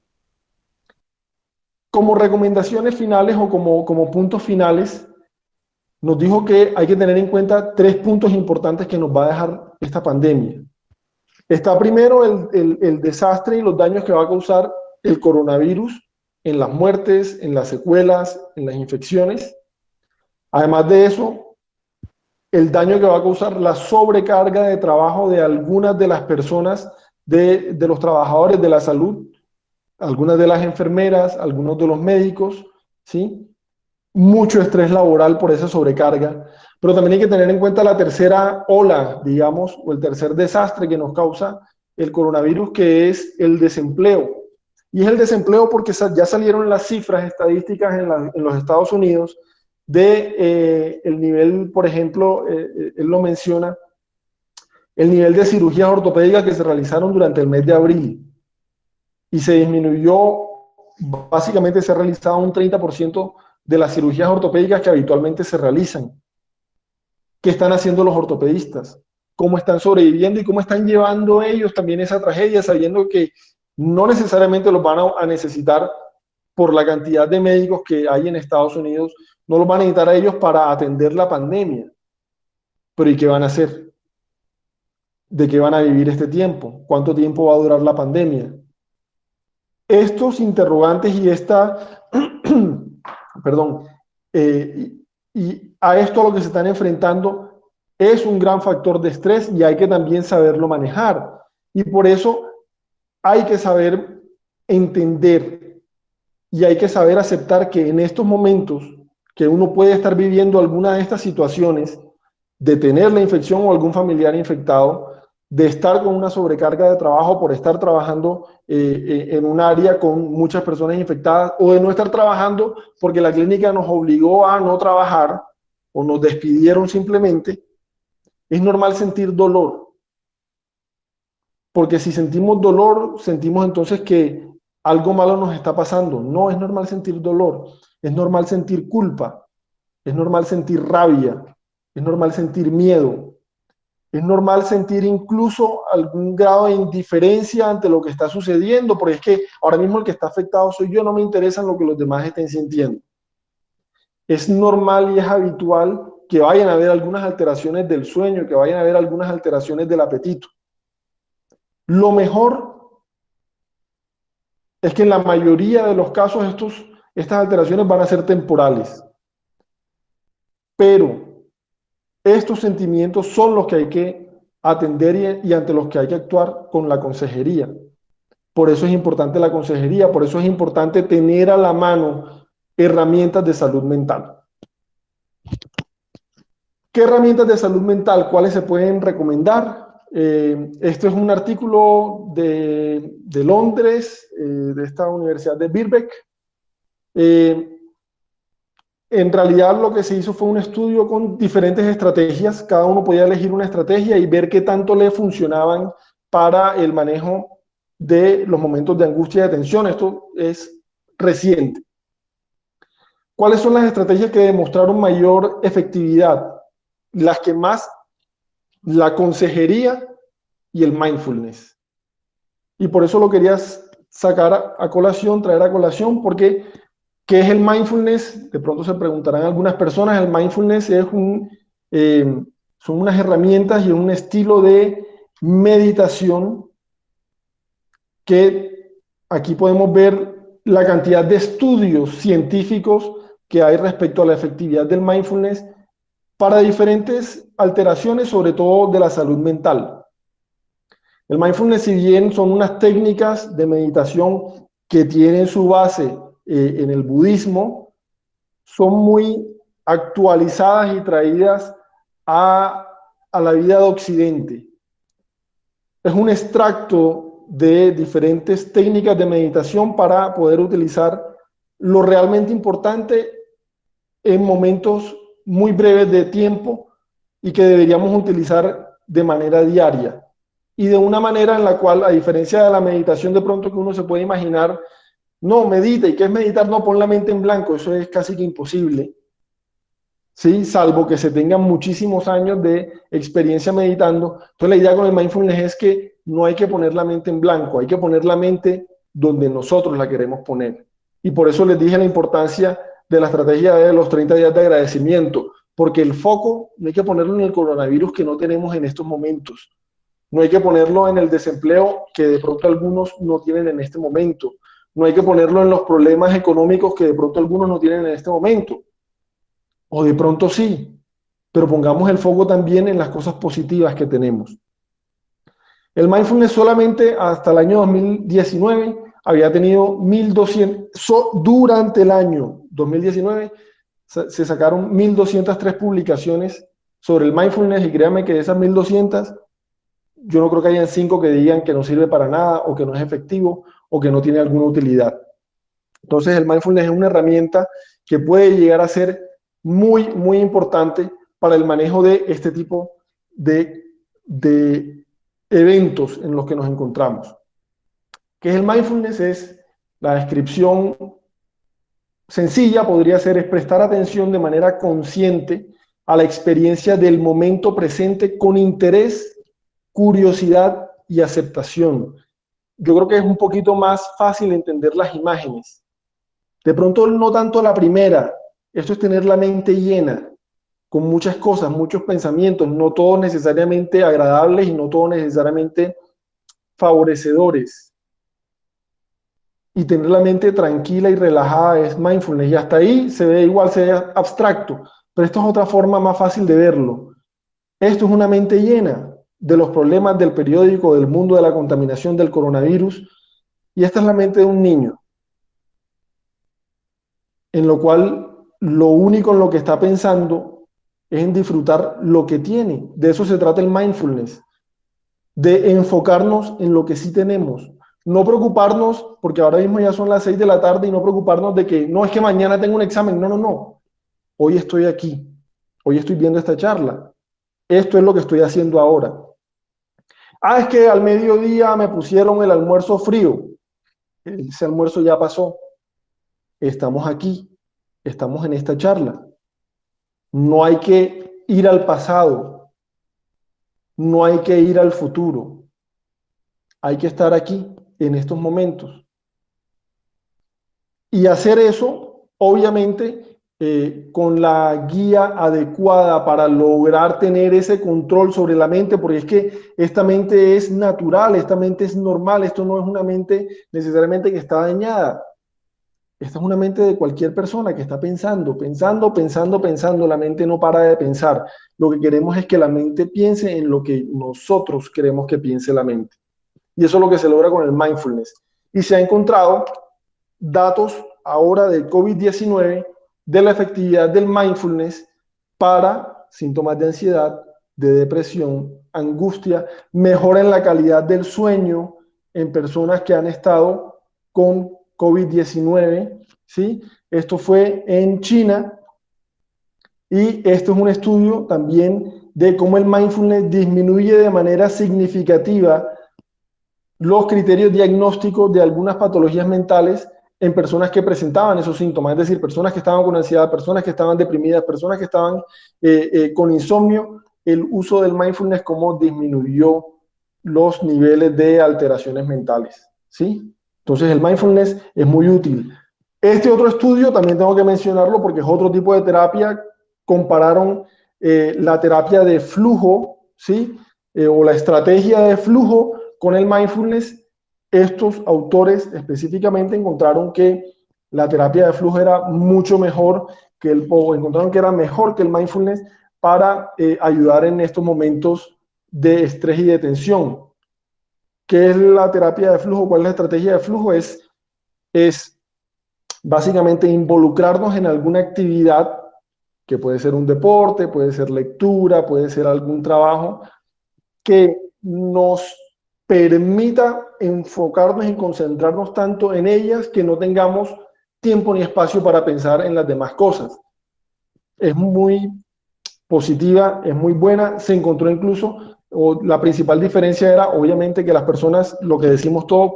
Como recomendaciones finales o como puntos finales, nos dijo que hay que tener en cuenta 3 puntos importantes que nos va a dejar esta pandemia. Está primero el desastre y los daños que va a causar el coronavirus en las muertes, en las secuelas, en las infecciones. Además de eso, el daño que va a causar la sobrecarga de trabajo de algunas de las personas, de los trabajadores de la salud, algunas de las enfermeras, algunos de los médicos, ¿sí? Mucho estrés laboral por esa sobrecarga, pero también hay que tener en cuenta la tercera ola, digamos, o el tercer desastre que nos causa el coronavirus, que es el desempleo. Y es el desempleo porque ya salieron las cifras estadísticas en los Estados Unidos de el nivel, por ejemplo, él lo menciona, el nivel de cirugías ortopédicas que se realizaron durante el mes de abril. Y se disminuyó, básicamente se ha realizado un 30% de las cirugías ortopédicas que habitualmente se realizan. ¿Qué están haciendo los ortopedistas? ¿Cómo están sobreviviendo y cómo están llevando ellos también esa tragedia, sabiendo que no necesariamente los van a necesitar por la cantidad de médicos que hay en Estados Unidos, no los van a necesitar a ellos para atender la pandemia? Pero ¿y qué van a hacer? ¿De qué van a vivir este tiempo? ¿Cuánto tiempo va a durar la pandemia? Estos interrogantes y esta, perdón, y a esto a lo que se están enfrentando es un gran factor de estrés y hay que también saberlo manejar. Y por eso hay que saber entender y hay que saber aceptar que en estos momentos que uno puede estar viviendo alguna de estas situaciones, de tener la infección o algún familiar infectado, de estar con una sobrecarga de trabajo por estar trabajando en un área con muchas personas infectadas, o de no estar trabajando porque la clínica nos obligó a no trabajar o nos despidieron simplemente, es normal sentir dolor. Porque si sentimos dolor, sentimos entonces que algo malo nos está pasando. No es normal sentir dolor, es normal sentir culpa, es normal sentir rabia, es normal sentir miedo. Es normal sentir incluso algún grado de indiferencia ante lo que está sucediendo, porque es que ahora mismo el que está afectado soy yo, no me interesa lo que los demás estén sintiendo. Es normal y es habitual que vayan a haber algunas alteraciones del sueño, que vayan a haber algunas alteraciones del apetito. Lo mejor es que en la mayoría de los casos estas alteraciones van a ser temporales. Pero estos sentimientos son los que hay que atender y ante los que hay que actuar con la consejería. Por eso es importante la consejería, por eso es importante tener a la mano herramientas de salud mental. ¿Qué herramientas de salud mental? ¿Cuáles se pueden recomendar? Este es un artículo de Londres, de esta Universidad de Birkbeck. En realidad lo que se hizo fue un estudio con diferentes estrategias, cada uno podía elegir una estrategia y ver qué tanto le funcionaban para el manejo de los momentos de angustia y de tensión. Esto es reciente. ¿Cuáles son las estrategias que demostraron mayor efectividad? Las que más, la consejería y el mindfulness. Y por eso lo querías sacar a colación, traer a colación, porque ¿qué es el mindfulness? De pronto se preguntarán algunas personas. El mindfulness es son unas herramientas y un estilo de meditación que aquí podemos ver la cantidad de estudios científicos que hay respecto a la efectividad del mindfulness para diferentes alteraciones, sobre todo de la salud mental. El mindfulness, si bien son unas técnicas de meditación que tienen su base en el budismo, son muy actualizadas y traídas a la vida de Occidente. Es un extracto de diferentes técnicas de meditación para poder utilizar lo realmente importante en momentos muy breves de tiempo y que deberíamos utilizar de manera diaria. Y de una manera en la cual, a diferencia de la meditación de pronto que uno se puede imaginar, no, medita, ¿y qué es meditar? No, pon la mente en blanco, eso es casi que imposible, ¿sí? Salvo que se tengan muchísimos años de experiencia meditando. Entonces la idea con el mindfulness es que no hay que poner la mente en blanco, hay que poner la mente donde nosotros la queremos poner. Y por eso les dije la importancia de la estrategia de los 30 días de agradecimiento. porque el foco no hay que ponerlo en el coronavirus que no tenemos en estos momentos. No hay que ponerlo en el desempleo que de pronto algunos no tienen en este momento. No hay que ponerlo en los problemas económicos que de pronto algunos no tienen en este momento. O de pronto sí, pero pongamos el foco también en las cosas positivas que tenemos. El mindfulness solamente hasta el año 2019 había tenido 1.200, durante el año 2019 se sacaron 1.203 publicaciones sobre el mindfulness, y créanme que de esas 1.200, yo no creo que hayan 5 que digan que no sirve para nada, o que no es efectivo, o que no tiene alguna utilidad. Entonces el mindfulness es una herramienta que puede llegar a ser muy, muy importante para el manejo de este tipo de eventos en los que nos encontramos. ¿Qué es el mindfulness? Es la descripción sencilla, podría ser, es prestar atención de manera consciente a la experiencia del momento presente con interés, curiosidad y aceptación. Yo creo que es un poquito más fácil entender las imágenes. De pronto no tanto la primera, esto es tener la mente llena, con muchas cosas, muchos pensamientos, no todos necesariamente agradables y no todos necesariamente favorecedores. Y tener la mente tranquila y relajada es mindfulness, y hasta ahí se ve igual, se ve abstracto, pero esto es otra forma más fácil de verlo. Esto es una mente llena de los problemas del periódico, del mundo de la contaminación, del coronavirus, y esta es la mente de un niño, en lo cual lo único en lo que está pensando es en disfrutar lo que tiene. De eso se trata el mindfulness, de enfocarnos en lo que sí tenemos. No preocuparnos, porque ahora mismo ya son las 6 de la tarde, y no preocuparnos de que no es que mañana tengo un examen. No, no, no. Hoy estoy aquí. Hoy estoy viendo esta charla. Esto es lo que estoy haciendo ahora. Ah, es que al mediodía me pusieron el almuerzo frío. Ese almuerzo ya pasó. Estamos aquí. Estamos en esta charla. No hay que ir al pasado. No hay que ir al futuro. Hay que estar aquí, en estos momentos. Y hacer eso, obviamente, con la guía adecuada para lograr tener ese control sobre la mente, porque es que esta mente es natural, esta mente es normal, esto no es una mente necesariamente que está dañada. Esta es una mente de cualquier persona que está pensando, la mente no para de pensar. Lo que queremos es que la mente piense en lo que nosotros queremos que piense la mente. Y eso es lo que se logra con el mindfulness. Y se ha encontrado datos ahora del COVID-19 de la efectividad del mindfulness para síntomas de ansiedad, de depresión, angustia, mejora en la calidad del sueño en personas que han estado con COVID-19, ¿sí? Esto fue en China, y esto es un estudio también de cómo el mindfulness disminuye de manera significativa los criterios diagnósticos de algunas patologías mentales en personas que presentaban esos síntomas, es decir, personas que estaban con ansiedad, personas que estaban deprimidas, personas que estaban con insomnio. El uso del mindfulness, cómo disminuyó los niveles de alteraciones mentales, ¿sí? Entonces el mindfulness es muy útil. Este otro estudio también tengo que mencionarlo porque es otro tipo de terapia. Compararon la terapia de flujo, ¿sí? O la estrategia de flujo con el mindfulness. Estos autores específicamente encontraron que la terapia de flujo era mucho mejor que encontraron que era mejor que el mindfulness para ayudar en estos momentos de estrés y de tensión. ¿Qué es la terapia de flujo? ¿Cuál es la estrategia de flujo? Es básicamente involucrarnos en alguna actividad, que puede ser un deporte, puede ser lectura, puede ser algún trabajo, que nos permita enfocarnos y concentrarnos tanto en ellas que no tengamos tiempo ni espacio para pensar en las demás cosas. Es muy positiva, es muy buena. Se encontró incluso, la principal diferencia era obviamente que las personas, lo que decimos todos,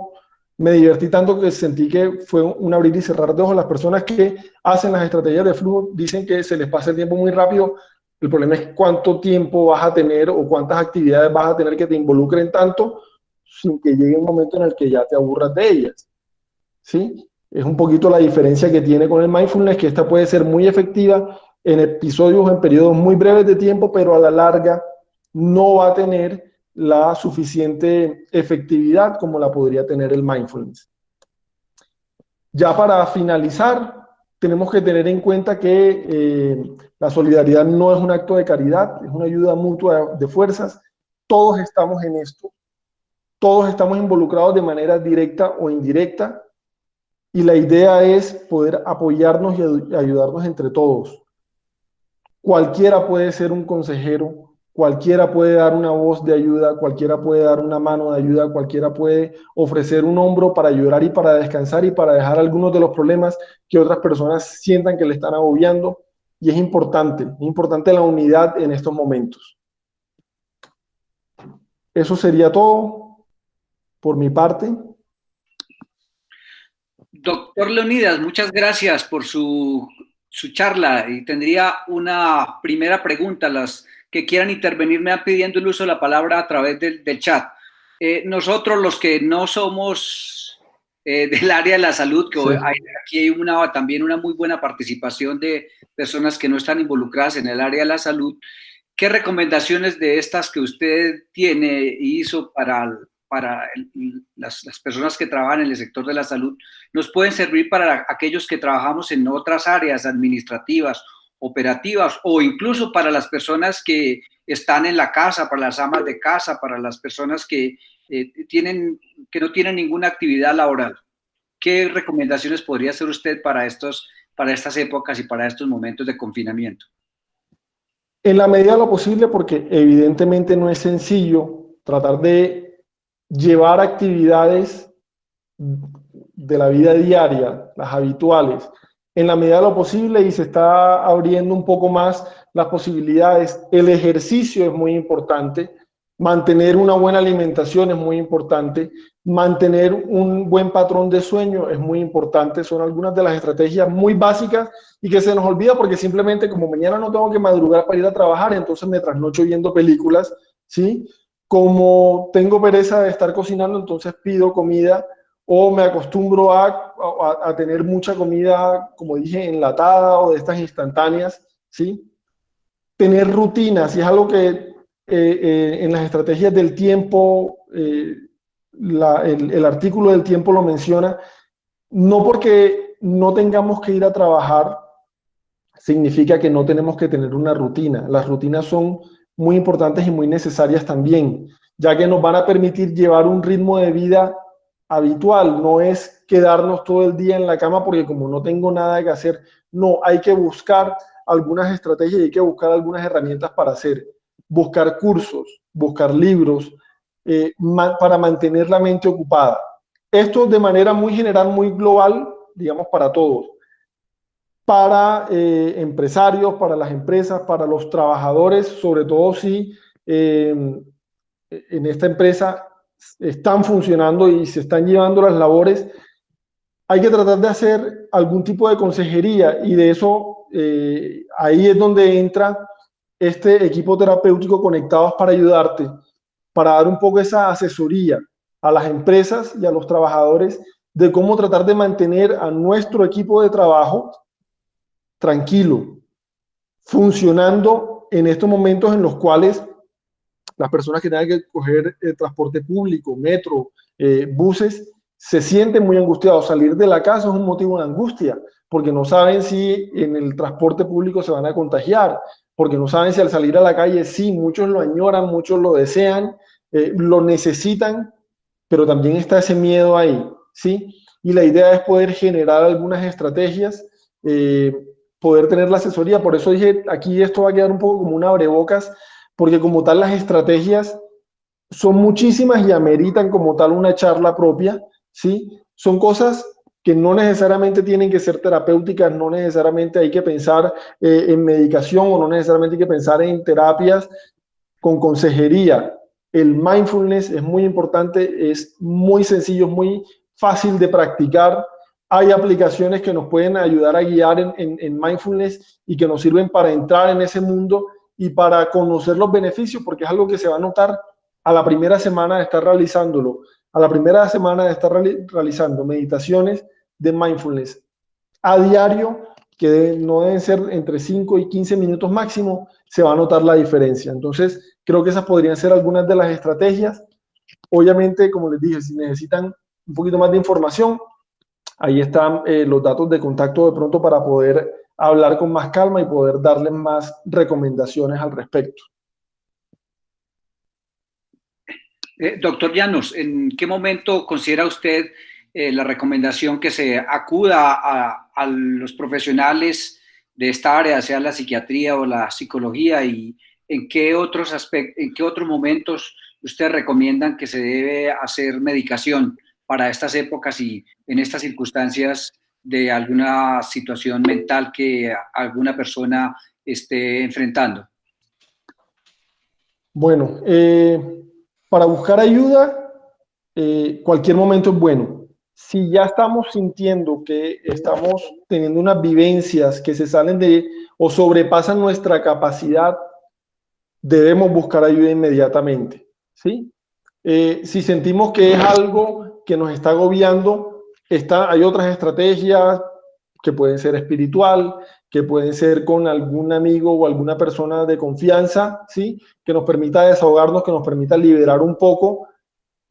me divertí tanto que sentí que fue un abrir y cerrar de ojos. Las personas que hacen las estrategias de flujo dicen que se les pasa el tiempo muy rápido. El problema es cuánto tiempo vas a tener o cuántas actividades vas a tener que te involucren tanto sin que llegue un momento en el que ya te aburras de ellas, ¿sí? Es un poquito la diferencia que tiene con el mindfulness, que esta puede ser muy efectiva en episodios o en periodos muy breves de tiempo, pero a la larga no va a tener la suficiente efectividad como la podría tener el mindfulness. Ya para finalizar, tenemos que tener en cuenta que la solidaridad no es un acto de caridad, es una ayuda mutua de fuerzas. Todos estamos en esto, todos estamos involucrados de manera directa o indirecta, y la idea es poder apoyarnos y ayudarnos entre todos. Cualquiera puede ser un consejero, cualquiera puede dar una voz de ayuda, cualquiera puede dar una mano de ayuda, cualquiera puede ofrecer un hombro para llorar y para descansar y para dejar algunos de los problemas que otras personas sientan que le están agobiando. Y es importante la unidad en estos momentos. Eso sería todo por mi parte. Doctor Leonidas, muchas gracias por su charla, y tendría una primera pregunta. Las que quieran intervenir me van pidiendo el uso de la palabra a través del chat. Nosotros, los que no somos del área de la salud, que sí, aquí hay también una muy buena participación de personas que no están involucradas en el área de la salud, ¿qué recomendaciones de estas que usted tiene y hizo para las personas que trabajan en el sector de la salud nos pueden servir para aquellos que trabajamos en otras áreas administrativas, operativas, o incluso para las personas que están en la casa, para las amas de casa, para las personas que no tienen ninguna actividad laboral? ¿Qué recomendaciones podría hacer usted para estas épocas y para estos momentos de confinamiento? En la medida de lo posible, porque evidentemente no es sencillo tratar de llevar actividades de la vida diaria, las habituales, en la medida de lo posible, y se está abriendo un poco más las posibilidades. El ejercicio es muy importante, mantener una buena alimentación es muy importante, mantener un buen patrón de sueño es muy importante. Son algunas de las estrategias muy básicas y que se nos olvida porque simplemente, como mañana no tengo que madrugar para ir a trabajar, entonces me trasnocho viendo películas, ¿sí? Como tengo pereza de estar cocinando, entonces pido comida, o me acostumbro a tener mucha comida, como dije, enlatada o de estas instantáneas, ¿sí? Tener rutinas, y es algo que en las estrategias del tiempo, el artículo del tiempo lo menciona. No porque no tengamos que ir a trabajar significa que no tenemos que tener una rutina. Las rutinas son muy importantes y muy necesarias también, ya que nos van a permitir llevar un ritmo de vida habitual. No es quedarnos todo el día en la cama porque como no tengo nada que hacer. No, hay que buscar algunas estrategias y hay que buscar algunas herramientas para hacer. Buscar cursos, buscar libros, para mantener la mente ocupada. Esto de manera muy general, muy global, digamos, para todos. Para empresarios, para las empresas, para los trabajadores, sobre todo si en esta empresa están funcionando y se están llevando las labores, hay que tratar de hacer algún tipo de consejería, y de eso ahí es donde entra este equipo terapéutico Conectados para ayudarte, para dar un poco esa asesoría a las empresas y a los trabajadores de cómo tratar de mantener a nuestro equipo de trabajo tranquilo, funcionando en estos momentos en los cuales las personas que tengan que coger transporte público, metro, buses, se sienten muy angustiados. Salir de la casa es un motivo de angustia, porque no saben si en el transporte público se van a contagiar, porque no saben si al salir a la calle, sí, muchos lo añoran, muchos lo desean, lo necesitan, pero también está ese miedo ahí, ¿sí? Y la idea es poder generar algunas estrategias, poder tener la asesoría. Por eso dije, aquí esto va a quedar un poco como un abrebocas, porque como tal las estrategias son muchísimas y ameritan como tal una charla propia, ¿sí? Son cosas que no necesariamente tienen que ser terapéuticas, no necesariamente hay que pensar en medicación, o no necesariamente hay que pensar en terapias con consejería. El mindfulness es muy importante, es muy sencillo, es muy fácil de practicar. Hay aplicaciones que nos pueden ayudar a guiar en mindfulness y que nos sirven para entrar en ese mundo y para conocer los beneficios, porque es algo que se va a notar a la primera semana de estar realizándolo, a la primera semana de estar realizando meditaciones de mindfulness a diario. que no deben ser entre 5 y 15 minutos máximo, se va a notar la diferencia. Entonces, creo que esas podrían ser algunas de las estrategias. Obviamente, como les dije, si necesitan un poquito más de información, ahí están los datos de contacto de pronto para poder hablar con más calma y poder darles más recomendaciones al respecto. Doctor Llanos, ¿en qué momento considera usted la recomendación que se acuda a los profesionales de esta área, sea la psiquiatría o la psicología, y en qué otros aspectos, en qué otros momentos ustedes recomiendan que se debe hacer medicación para estas épocas y en estas circunstancias de alguna situación mental que alguna persona esté enfrentando? Bueno, para buscar ayuda, cualquier momento es bueno. Si ya estamos sintiendo que estamos teniendo unas vivencias que se salen de o sobrepasan nuestra capacidad, debemos buscar ayuda inmediatamente, ¿sí? Si sentimos que es algo que nos está agobiando, hay otras estrategias que pueden ser espiritual, que pueden ser con algún amigo o alguna persona de confianza, ¿sí? Que nos permita desahogarnos, que nos permita liberar un poco.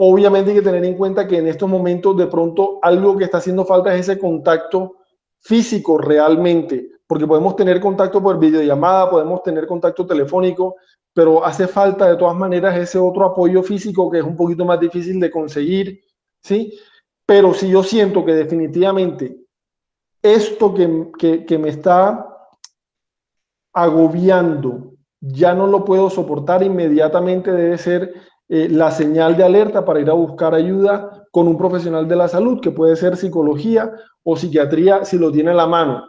Obviamente hay que tener en cuenta que en estos momentos de pronto algo que está haciendo falta es ese contacto físico realmente, porque podemos tener contacto por videollamada, podemos tener contacto telefónico, pero hace falta de todas maneras ese otro apoyo físico que es un poquito más difícil de conseguir, ¿sí? Pero si yo siento que definitivamente esto que me está agobiando ya no lo puedo soportar, inmediatamente debe ser la señal de alerta para ir a buscar ayuda con un profesional de la salud, que puede ser psicología o psiquiatría si lo tiene a la mano.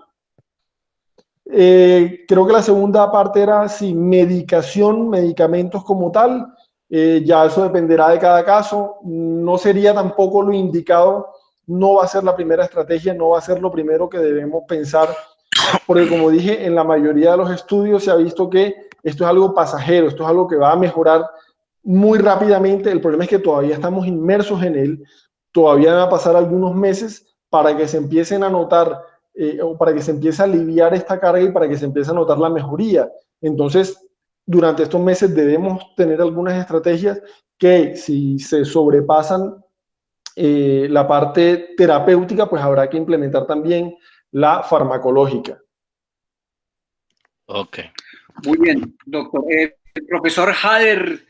Creo que la segunda parte era si medicación, medicamentos como tal, ya eso dependerá de cada caso, no sería tampoco lo indicado, no va a ser la primera estrategia, no va a ser lo primero que debemos pensar, porque como dije, en la mayoría de los estudios se ha visto que esto es algo pasajero, esto es algo que va a mejorar muy rápidamente. El problema es que todavía estamos inmersos en él, todavía van a pasar algunos meses para que se empiecen a notar o para que se empiece a aliviar esta carga y para que se empiece a notar la mejoría. Entonces, durante estos meses debemos tener algunas estrategias que si se sobrepasan la parte terapéutica, pues habrá que implementar también la farmacológica. Ok. Muy bien, doctor. El profesor Hader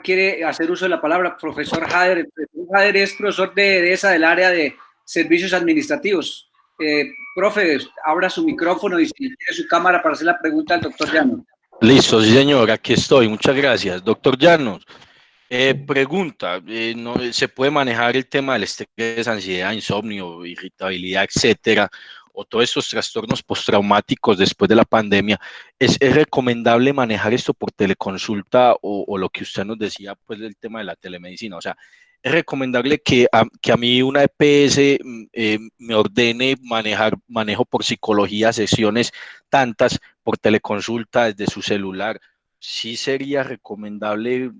quiere hacer uso de la palabra. Profesor Hader, el profesor Hader es profesor de esa del área de servicios administrativos. Profe, abra su micrófono y si tiene su cámara para hacer la pregunta al doctor Llanos. Listo, sí señor, aquí estoy, muchas gracias. Doctor Llanos, pregunta, ¿se puede manejar el tema del estrés, ansiedad, insomnio, irritabilidad, etcétera, o todos estos trastornos postraumáticos después de la pandemia? ¿Es recomendable manejar esto por teleconsulta o lo que usted nos decía, pues, del tema de la telemedicina? O sea, ¿es recomendable que a mí una EPS me ordene manejo por psicología, sesiones tantas por teleconsulta desde su celular? ¿Sí sería recomendable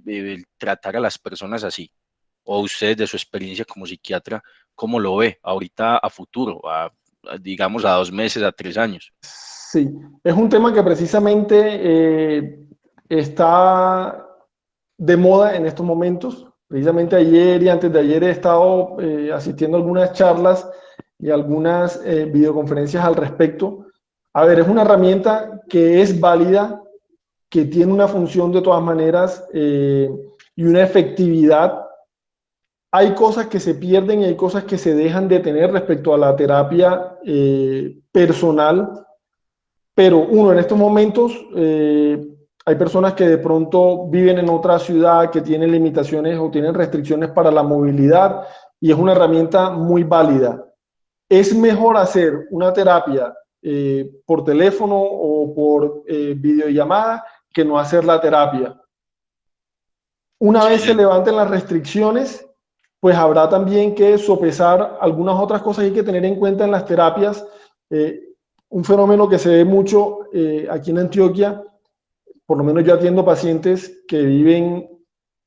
tratar a las personas así? ¿O usted, de su experiencia como psiquiatra, cómo lo ve ahorita a futuro, digamos a 2 meses, a 3 años? Sí, es un tema que precisamente está de moda en estos momentos. Precisamente ayer y antes de ayer he estado asistiendo a algunas charlas y algunas videoconferencias al respecto. A ver, es una herramienta que es válida, que tiene una función de todas maneras y una efectividad. Hay cosas que se pierden y hay cosas que se dejan de tener respecto a la terapia personal, pero en estos momentos hay personas que de pronto viven en otra ciudad, que tienen limitaciones o tienen restricciones para la movilidad y es una herramienta muy válida. Es mejor hacer una terapia por teléfono o por videollamada que no hacer la terapia. Una vez se levanten las restricciones, pues habrá también que sopesar algunas otras cosas que hay que tener en cuenta en las terapias. Un fenómeno que se ve mucho aquí en Antioquia, por lo menos yo atiendo pacientes que viven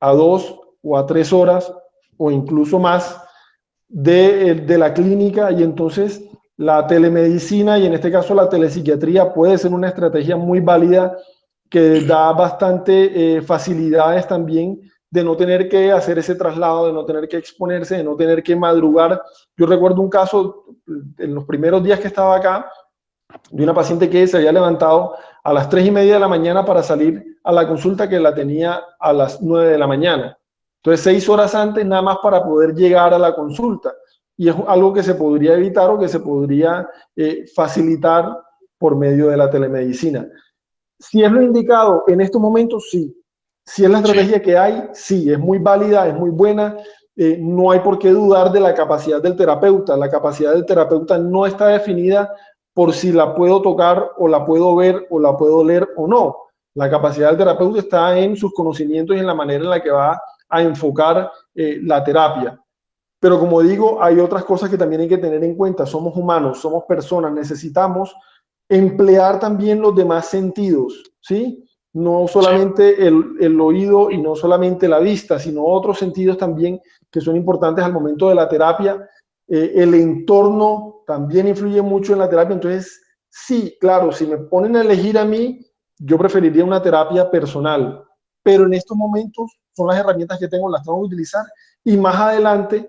a 2 o a 3 horas o incluso más de la clínica, y entonces la telemedicina y en este caso la telepsiquiatría puede ser una estrategia muy válida que da bastante facilidades también de no tener que hacer ese traslado, de no tener que exponerse, de no tener que madrugar. Yo recuerdo un caso en los primeros días que estaba acá de una paciente que se había levantado a las 3:30 de la mañana para salir a la consulta que la tenía a las 9 de la mañana. Entonces 6 horas antes nada más para poder llegar a la consulta. Y es algo que se podría evitar o que se podría facilitar por medio de la telemedicina. Si es lo indicado en estos momentos, sí. Si es la estrategia que hay, sí, es muy válida, es muy buena. No hay por qué dudar de la capacidad del terapeuta. La capacidad del terapeuta no está definida por si la puedo tocar o la puedo ver o la puedo leer o no. La capacidad del terapeuta está en sus conocimientos y en la manera en la que va a enfocar la terapia. Pero como digo, hay otras cosas que también hay que tener en cuenta. Somos humanos, somos personas, necesitamos emplear también los demás sentidos, ¿sí? No solamente el oído y no solamente la vista, sino otros sentidos también que son importantes al momento de la terapia. El entorno también influye mucho en la terapia. Entonces, sí, claro, si me ponen a elegir a mí, yo preferiría una terapia personal. Pero en estos momentos son las herramientas que tengo, las tengo que utilizar. Y más adelante,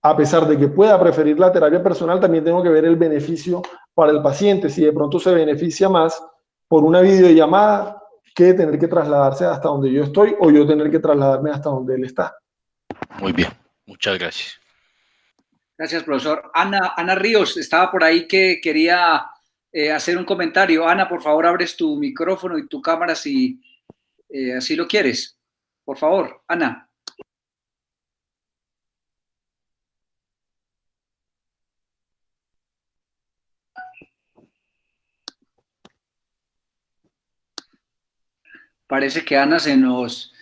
a pesar de que pueda preferir la terapia personal, también tengo que ver el beneficio para el paciente. Si de pronto se beneficia más por una videollamada que tener que trasladarse hasta donde yo estoy o yo tener que trasladarme hasta donde él está. Muy bien, muchas gracias. Gracias, profesor. Ana Ríos estaba por ahí que quería hacer un comentario. Ana, por favor, abres tu micrófono y tu cámara si así lo quieres. Por favor, Ana. Parece que Ana se nos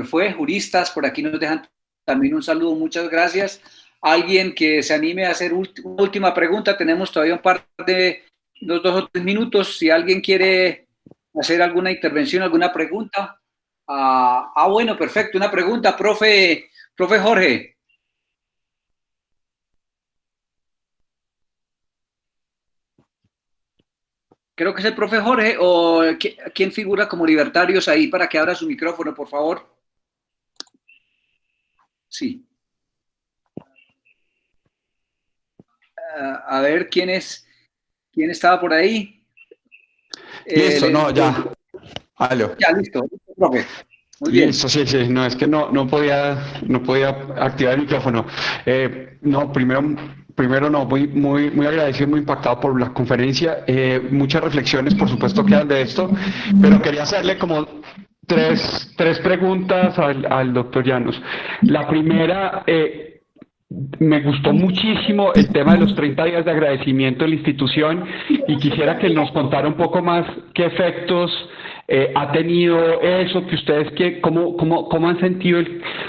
fue. Juristas, por aquí nos dejan también un saludo. Muchas gracias. Alguien que se anime a hacer una última pregunta. Tenemos todavía un par de 2 o 3 minutos. Si alguien quiere hacer alguna intervención, alguna pregunta. Bueno, perfecto. Una pregunta, profe Jorge. Creo que es el profe Jorge, o ¿quién figura como libertarios ahí para que abra su micrófono, por favor? Sí. A ver, ¿quién estaba por ahí? Listo, no, ya. Aló. Ya, listo, profe. Muy bien. Listo, sí, no, es que no podía activar el micrófono. No, primero no, muy agradecido, muy impactado por la conferencia. Muchas reflexiones, por supuesto, quedan de esto, pero quería hacerle como tres preguntas al doctor Llanos. La primera, me gustó muchísimo el tema de los 30 días de agradecimiento de la institución y quisiera que nos contara un poco más qué efectos ha tenido eso, que ustedes cómo han sentido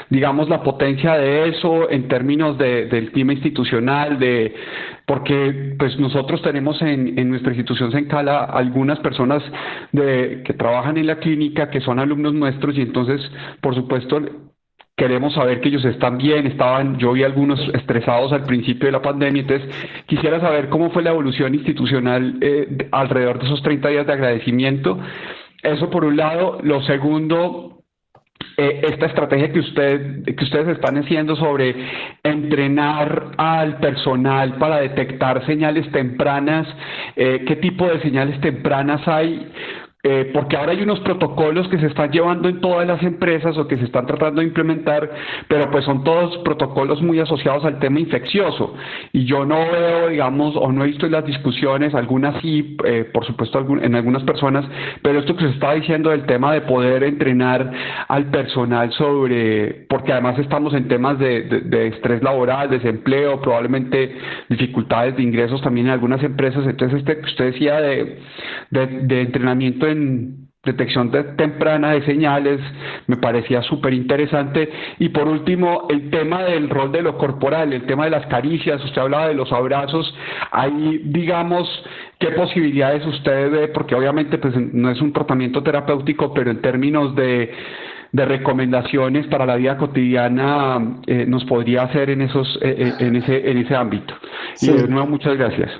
digamos la potencia de eso en términos del clima institucional, porque pues nosotros tenemos en nuestra institución Sencala algunas personas que trabajan en la clínica que son alumnos nuestros y entonces por supuesto queremos saber que ellos están bien, yo vi algunos estresados al principio de la pandemia, entonces quisiera saber cómo fue la evolución institucional alrededor de esos 30 días de agradecimiento. Eso por un lado. Lo segundo, esta estrategia que ustedes están haciendo sobre entrenar al personal para detectar señales tempranas, ¿qué tipo de señales tempranas hay? Porque ahora hay unos protocolos que se están llevando en todas las empresas o que se están tratando de implementar, pero pues son todos protocolos muy asociados al tema infeccioso y yo no veo, digamos, o no he visto en las discusiones, algunas sí, por supuesto en algunas personas, pero esto que se está diciendo del tema de poder entrenar al personal porque además estamos en temas de estrés laboral, desempleo, probablemente dificultades de ingresos también en algunas empresas, entonces que usted decía de entrenamiento en detección temprana de señales me parecía súper interesante. Y por último, el tema del rol de lo corporal, el tema de las caricias, usted hablaba de los abrazos, ahí digamos, ¿qué posibilidades usted ve? Porque obviamente pues no es un tratamiento terapéutico, pero en términos de recomendaciones para la vida cotidiana nos podría hacer en ese ámbito. Sí. Y de nuevo, muchas gracias.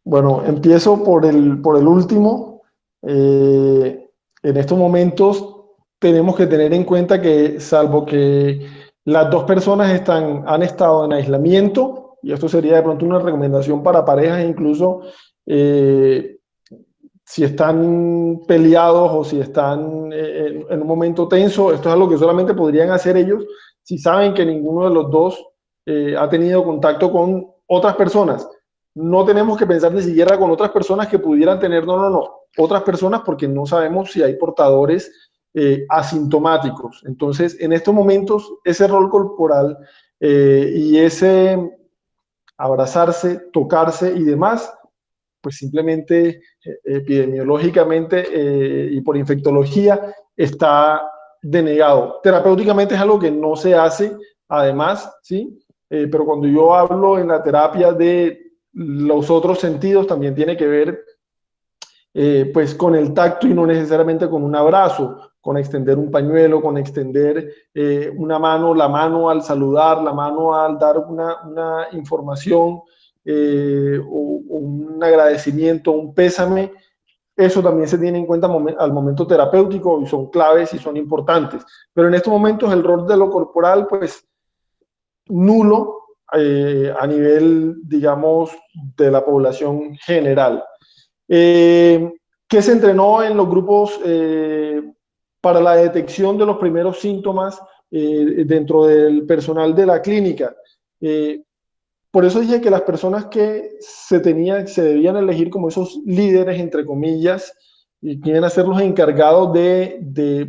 Bueno, empiezo por el último. En estos momentos tenemos que tener en cuenta que, salvo que las dos personas han estado en aislamiento, y esto sería de pronto una recomendación para parejas, incluso si están peleados o si están en un momento tenso, esto es algo que solamente podrían hacer ellos si saben que ninguno de los dos ha tenido contacto con otras personas. No tenemos que pensar ni siquiera con otras personas que pudieran tener, no, otras personas, porque no sabemos si hay portadores asintomáticos. Entonces, en estos momentos, ese rol corporal y ese abrazarse, tocarse y demás, pues simplemente epidemiológicamente y por infectología está denegado. Terapéuticamente es algo que no se hace, además, ¿sí? Pero cuando yo hablo en la terapia de los otros sentidos, también tiene que ver pues con el tacto y no necesariamente con un abrazo, con extender un pañuelo, con extender una mano, la mano al saludar, la mano al dar una información, o un agradecimiento, un pésame. Eso también se tiene en cuenta al momento terapéutico y son claves y son importantes. Pero en estos momentos el rol de lo corporal, pues nulo a nivel, digamos, de la población general. ¿Qué se entrenó en los grupos para la detección de los primeros síntomas dentro del personal de la clínica? Por eso dije que las personas que se debían elegir como esos líderes, entre comillas, y que iban a ser los encargados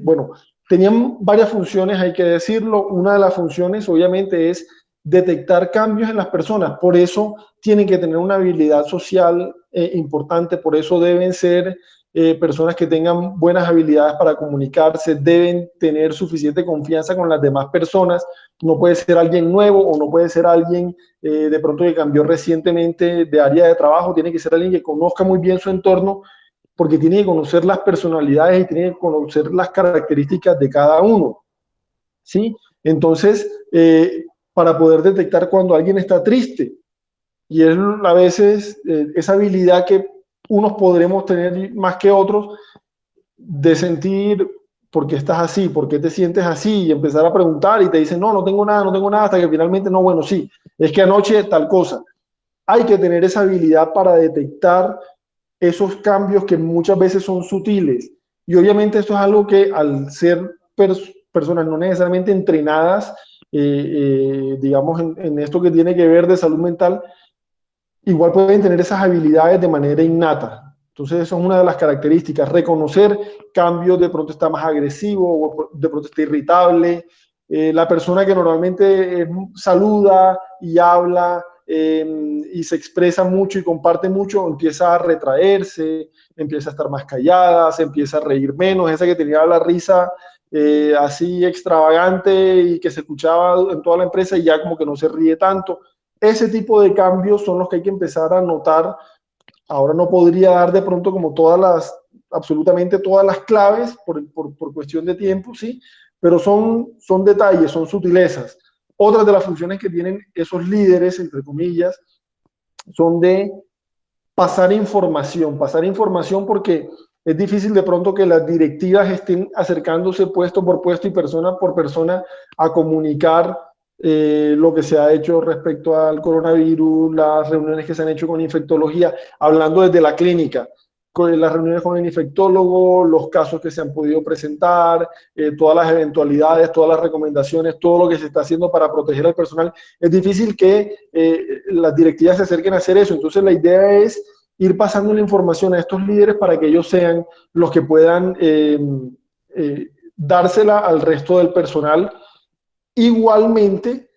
bueno, tenían varias funciones, hay que decirlo. Una de las funciones, obviamente, es detectar cambios en las personas. Por eso tienen que tener una habilidad social importante, por eso deben ser personas que tengan buenas habilidades para comunicarse, deben tener suficiente confianza con las demás personas. No puede ser alguien nuevo o no puede ser alguien de pronto que cambió recientemente de área de trabajo, tiene que ser alguien que conozca muy bien su entorno, porque tiene que conocer las personalidades y tiene que conocer las características de cada uno, ¿sí? Entonces, para poder detectar cuando alguien está triste, y es a veces esa habilidad que unos podremos tener más que otros, de sentir por qué estás así, por qué te sientes así, y empezar a preguntar y te dicen, no tengo nada, hasta que finalmente, no, bueno, sí, es que anoche tal cosa. Hay que tener esa habilidad para detectar esos cambios que muchas veces son sutiles. Y obviamente esto es algo que al ser personas no necesariamente entrenadas, digamos, en esto que tiene que ver de salud mental, igual pueden tener esas habilidades de manera innata. Entonces, eso es una de las características, reconocer cambios, de pronto está más agresivo, o de pronto está irritable. La persona que normalmente saluda y habla y se expresa mucho y comparte mucho, empieza a retraerse, empieza a estar más callada, se empieza a reír menos. Esa que tenía la risa así extravagante y que se escuchaba en toda la empresa, y ya como que no se ríe tanto. Ese tipo de cambios son los que hay que empezar a notar. Ahora no podría dar de pronto como absolutamente todas las claves por cuestión de tiempo, ¿sí? Pero son detalles, son sutilezas. Otras de las funciones que tienen esos líderes, entre comillas, son de pasar información porque es difícil de pronto que las directivas estén acercándose puesto por puesto y persona por persona a comunicar lo que se ha hecho respecto al coronavirus, las reuniones que se han hecho con infectología, hablando desde la clínica, con las reuniones con el infectólogo, los casos que se han podido presentar, todas las eventualidades, todas las recomendaciones, todo lo que se está haciendo para proteger al personal. Es difícil que las directivas se acerquen a hacer eso. Entonces la idea es ir pasando la información a estos líderes para que ellos sean los que puedan dársela al resto del personal. Igualmente,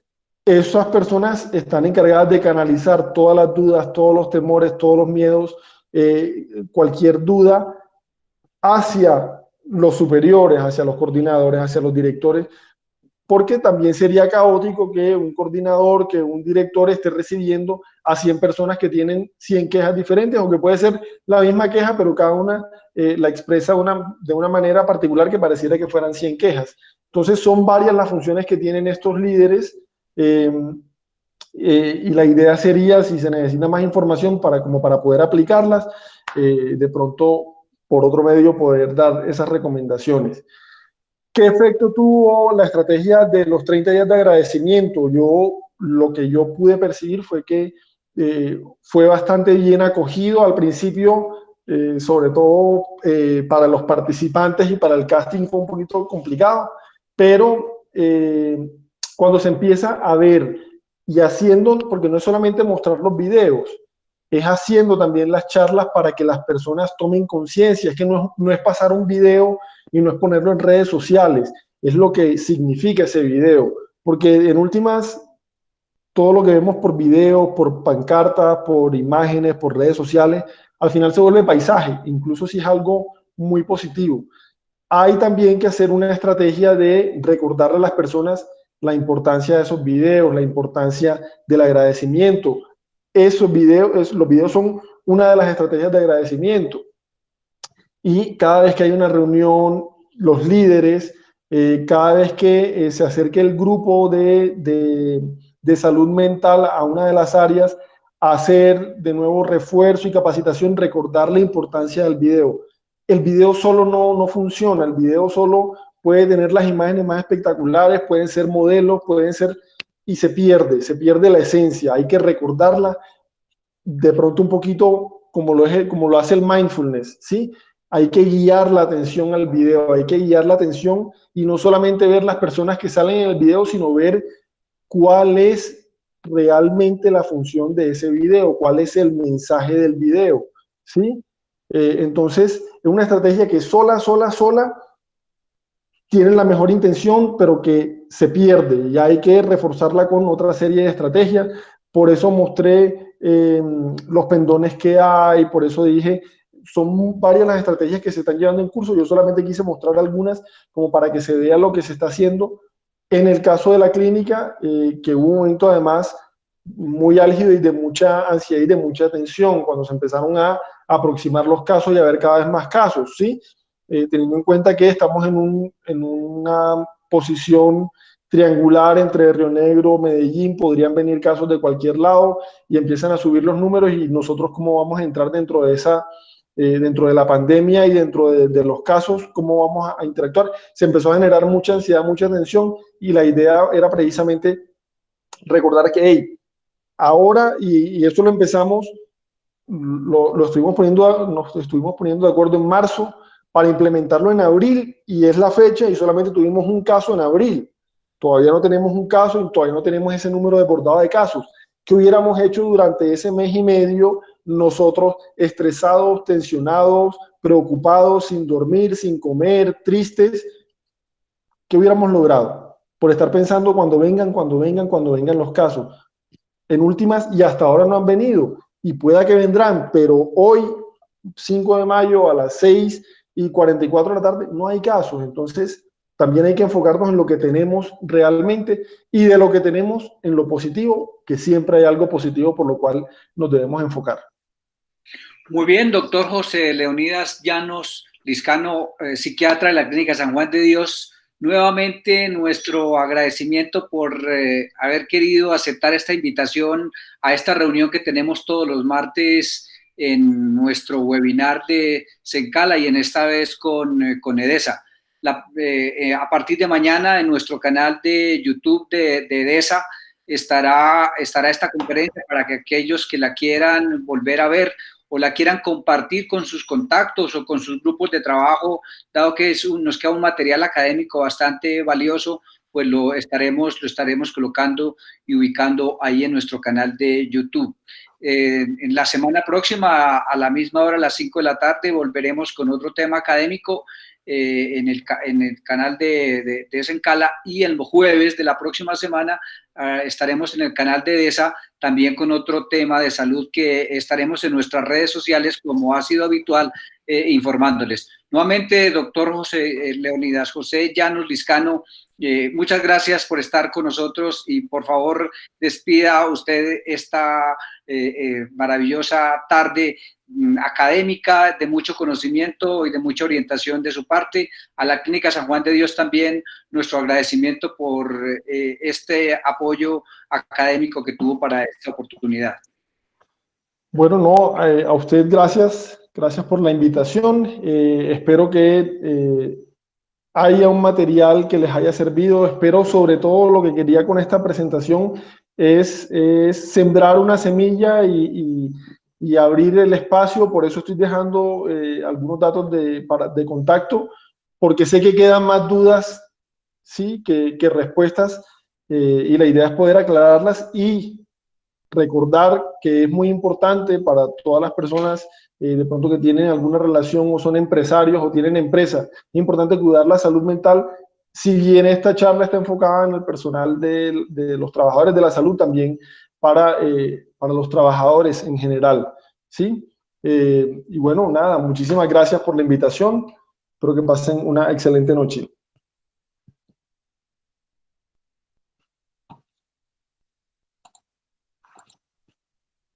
esas personas están encargadas de canalizar todas las dudas, todos los temores, todos los miedos, cualquier duda hacia los superiores, hacia los coordinadores, hacia los directores, porque también sería caótico que un coordinador, que un director esté recibiendo a 100 personas que tienen 100 quejas diferentes, aunque puede ser la misma queja, pero cada una la expresa de una manera particular que pareciera que fueran 100 quejas. Entonces son varias las funciones que tienen estos líderes y la idea sería, si se necesita más información como para poder aplicarlas, de pronto por otro medio poder dar esas recomendaciones. ¿Qué efecto tuvo la estrategia de los 30 días de agradecimiento? Lo que yo pude percibir fue que fue bastante bien acogido al principio, sobre todo para los participantes y para el casting fue un poquito complicado, pero cuando se empieza a ver y haciendo, porque no es solamente mostrar los videos, es haciendo también las charlas para que las personas tomen conciencia. Es que no es pasar un video y no es ponerlo en redes sociales, es lo que significa ese video, porque en últimas, todo lo que vemos por video, por pancartas, por imágenes, por redes sociales, al final se vuelve paisaje, incluso si es algo muy positivo. Hay también que hacer una estrategia de recordarle a las personas la importancia de esos videos, la importancia del agradecimiento. Los videos son una de las estrategias de agradecimiento. Y cada vez que hay una reunión, los líderes, cada vez que se acerque el grupo de salud mental a una de las áreas, hacer de nuevo refuerzo y capacitación, recordar la importancia del video. El video solo no funciona, el video solo puede tener las imágenes más espectaculares, pueden ser modelos, pueden ser, y se pierde la esencia. Hay que recordarla de pronto un poquito como lo hace el mindfulness, ¿sí? Hay que guiar la atención al video, hay que guiar la atención y no solamente ver las personas que salen en el video, sino ver cuál es realmente la función de ese video, cuál es el mensaje del video, ¿sí? Entonces, es una estrategia que sola tiene la mejor intención, pero que se pierde y hay que reforzarla con otra serie de estrategias. Por eso mostré los pendones que hay, por eso dije, son varias las estrategias que se están llevando en curso. Yo solamente quise mostrar algunas como para que se vea lo que se está haciendo. En el caso de la clínica, que hubo un momento además muy álgido y de mucha ansiedad y de mucha tensión, cuando se empezaron a aproximar los casos y a ver cada vez más casos, ¿sí? Teniendo en cuenta que estamos en una posición triangular entre Río Negro, Medellín, podrían venir casos de cualquier lado y empiezan a subir los números y nosotros cómo vamos a entrar dentro de la pandemia y dentro de los casos, cómo vamos a interactuar. Se empezó a generar mucha ansiedad, mucha tensión y la idea era precisamente recordar que, hey, ahora, y esto lo empezamos, nos estuvimos poniendo de acuerdo en marzo para implementarlo en abril y es la fecha y solamente tuvimos un caso en abril. Todavía no tenemos un caso y todavía no tenemos ese número desbordado de casos. ¿Qué hubiéramos hecho durante ese mes y medio nosotros estresados, tensionados, preocupados, sin dormir, sin comer, tristes? ¿Qué hubiéramos logrado? Por estar pensando cuando vengan los casos. En últimas, y hasta ahora no han venido, y pueda que vendrán, pero hoy, 5 de mayo a las 6:44 de la tarde, no hay casos. Entonces, también hay que enfocarnos en lo que tenemos realmente y de lo que tenemos en lo positivo, que siempre hay algo positivo por lo cual nos debemos enfocar. Muy bien, doctor José Leonidas Llanos Liscano, psiquiatra de la Clínica San Juan de Dios. Nuevamente nuestro agradecimiento por haber querido aceptar esta invitación a esta reunión que tenemos todos los martes en nuestro webinar de Sencala y en esta vez con EDESA. A partir de mañana en nuestro canal de YouTube de EDESA estará esta conferencia para que aquellos que la quieran volver a ver o la quieran compartir con sus contactos o con sus grupos de trabajo, dado que nos queda un material académico bastante valioso, pues lo estaremos colocando y ubicando ahí en nuestro canal de YouTube. En la semana próxima, a la misma hora, a las 5 de la tarde, volveremos con otro tema académico en el canal de Sencala, y el jueves de la próxima semana estaremos en el canal de EDESA también con otro tema de salud que estaremos en nuestras redes sociales, como ha sido habitual, informándoles. Nuevamente, doctor José Leonidas José Llanos Liscano, Muchas gracias por estar con nosotros y por favor despida usted esta maravillosa tarde académica de mucho conocimiento y de mucha orientación de su parte. A la Clínica San Juan de Dios también nuestro agradecimiento por este apoyo académico que tuvo para esta oportunidad. Bueno, no, a usted gracias por la invitación. Espero que haya un material que les haya servido. Espero, sobre todo, lo que quería con esta presentación es sembrar una semilla y abrir el espacio. Por eso estoy dejando algunos datos de contacto, porque sé que quedan más dudas, ¿sí?, que respuestas, y la idea es poder aclararlas y recordar que es muy importante para todas las personas de pronto que tienen alguna relación o son empresarios o tienen empresa. Es importante cuidar la salud mental. Si bien esta charla está enfocada en el personal de los trabajadores de la salud, también para los trabajadores en general, ¿sí? Y bueno, nada, muchísimas gracias por la invitación. Espero que pasen una excelente noche.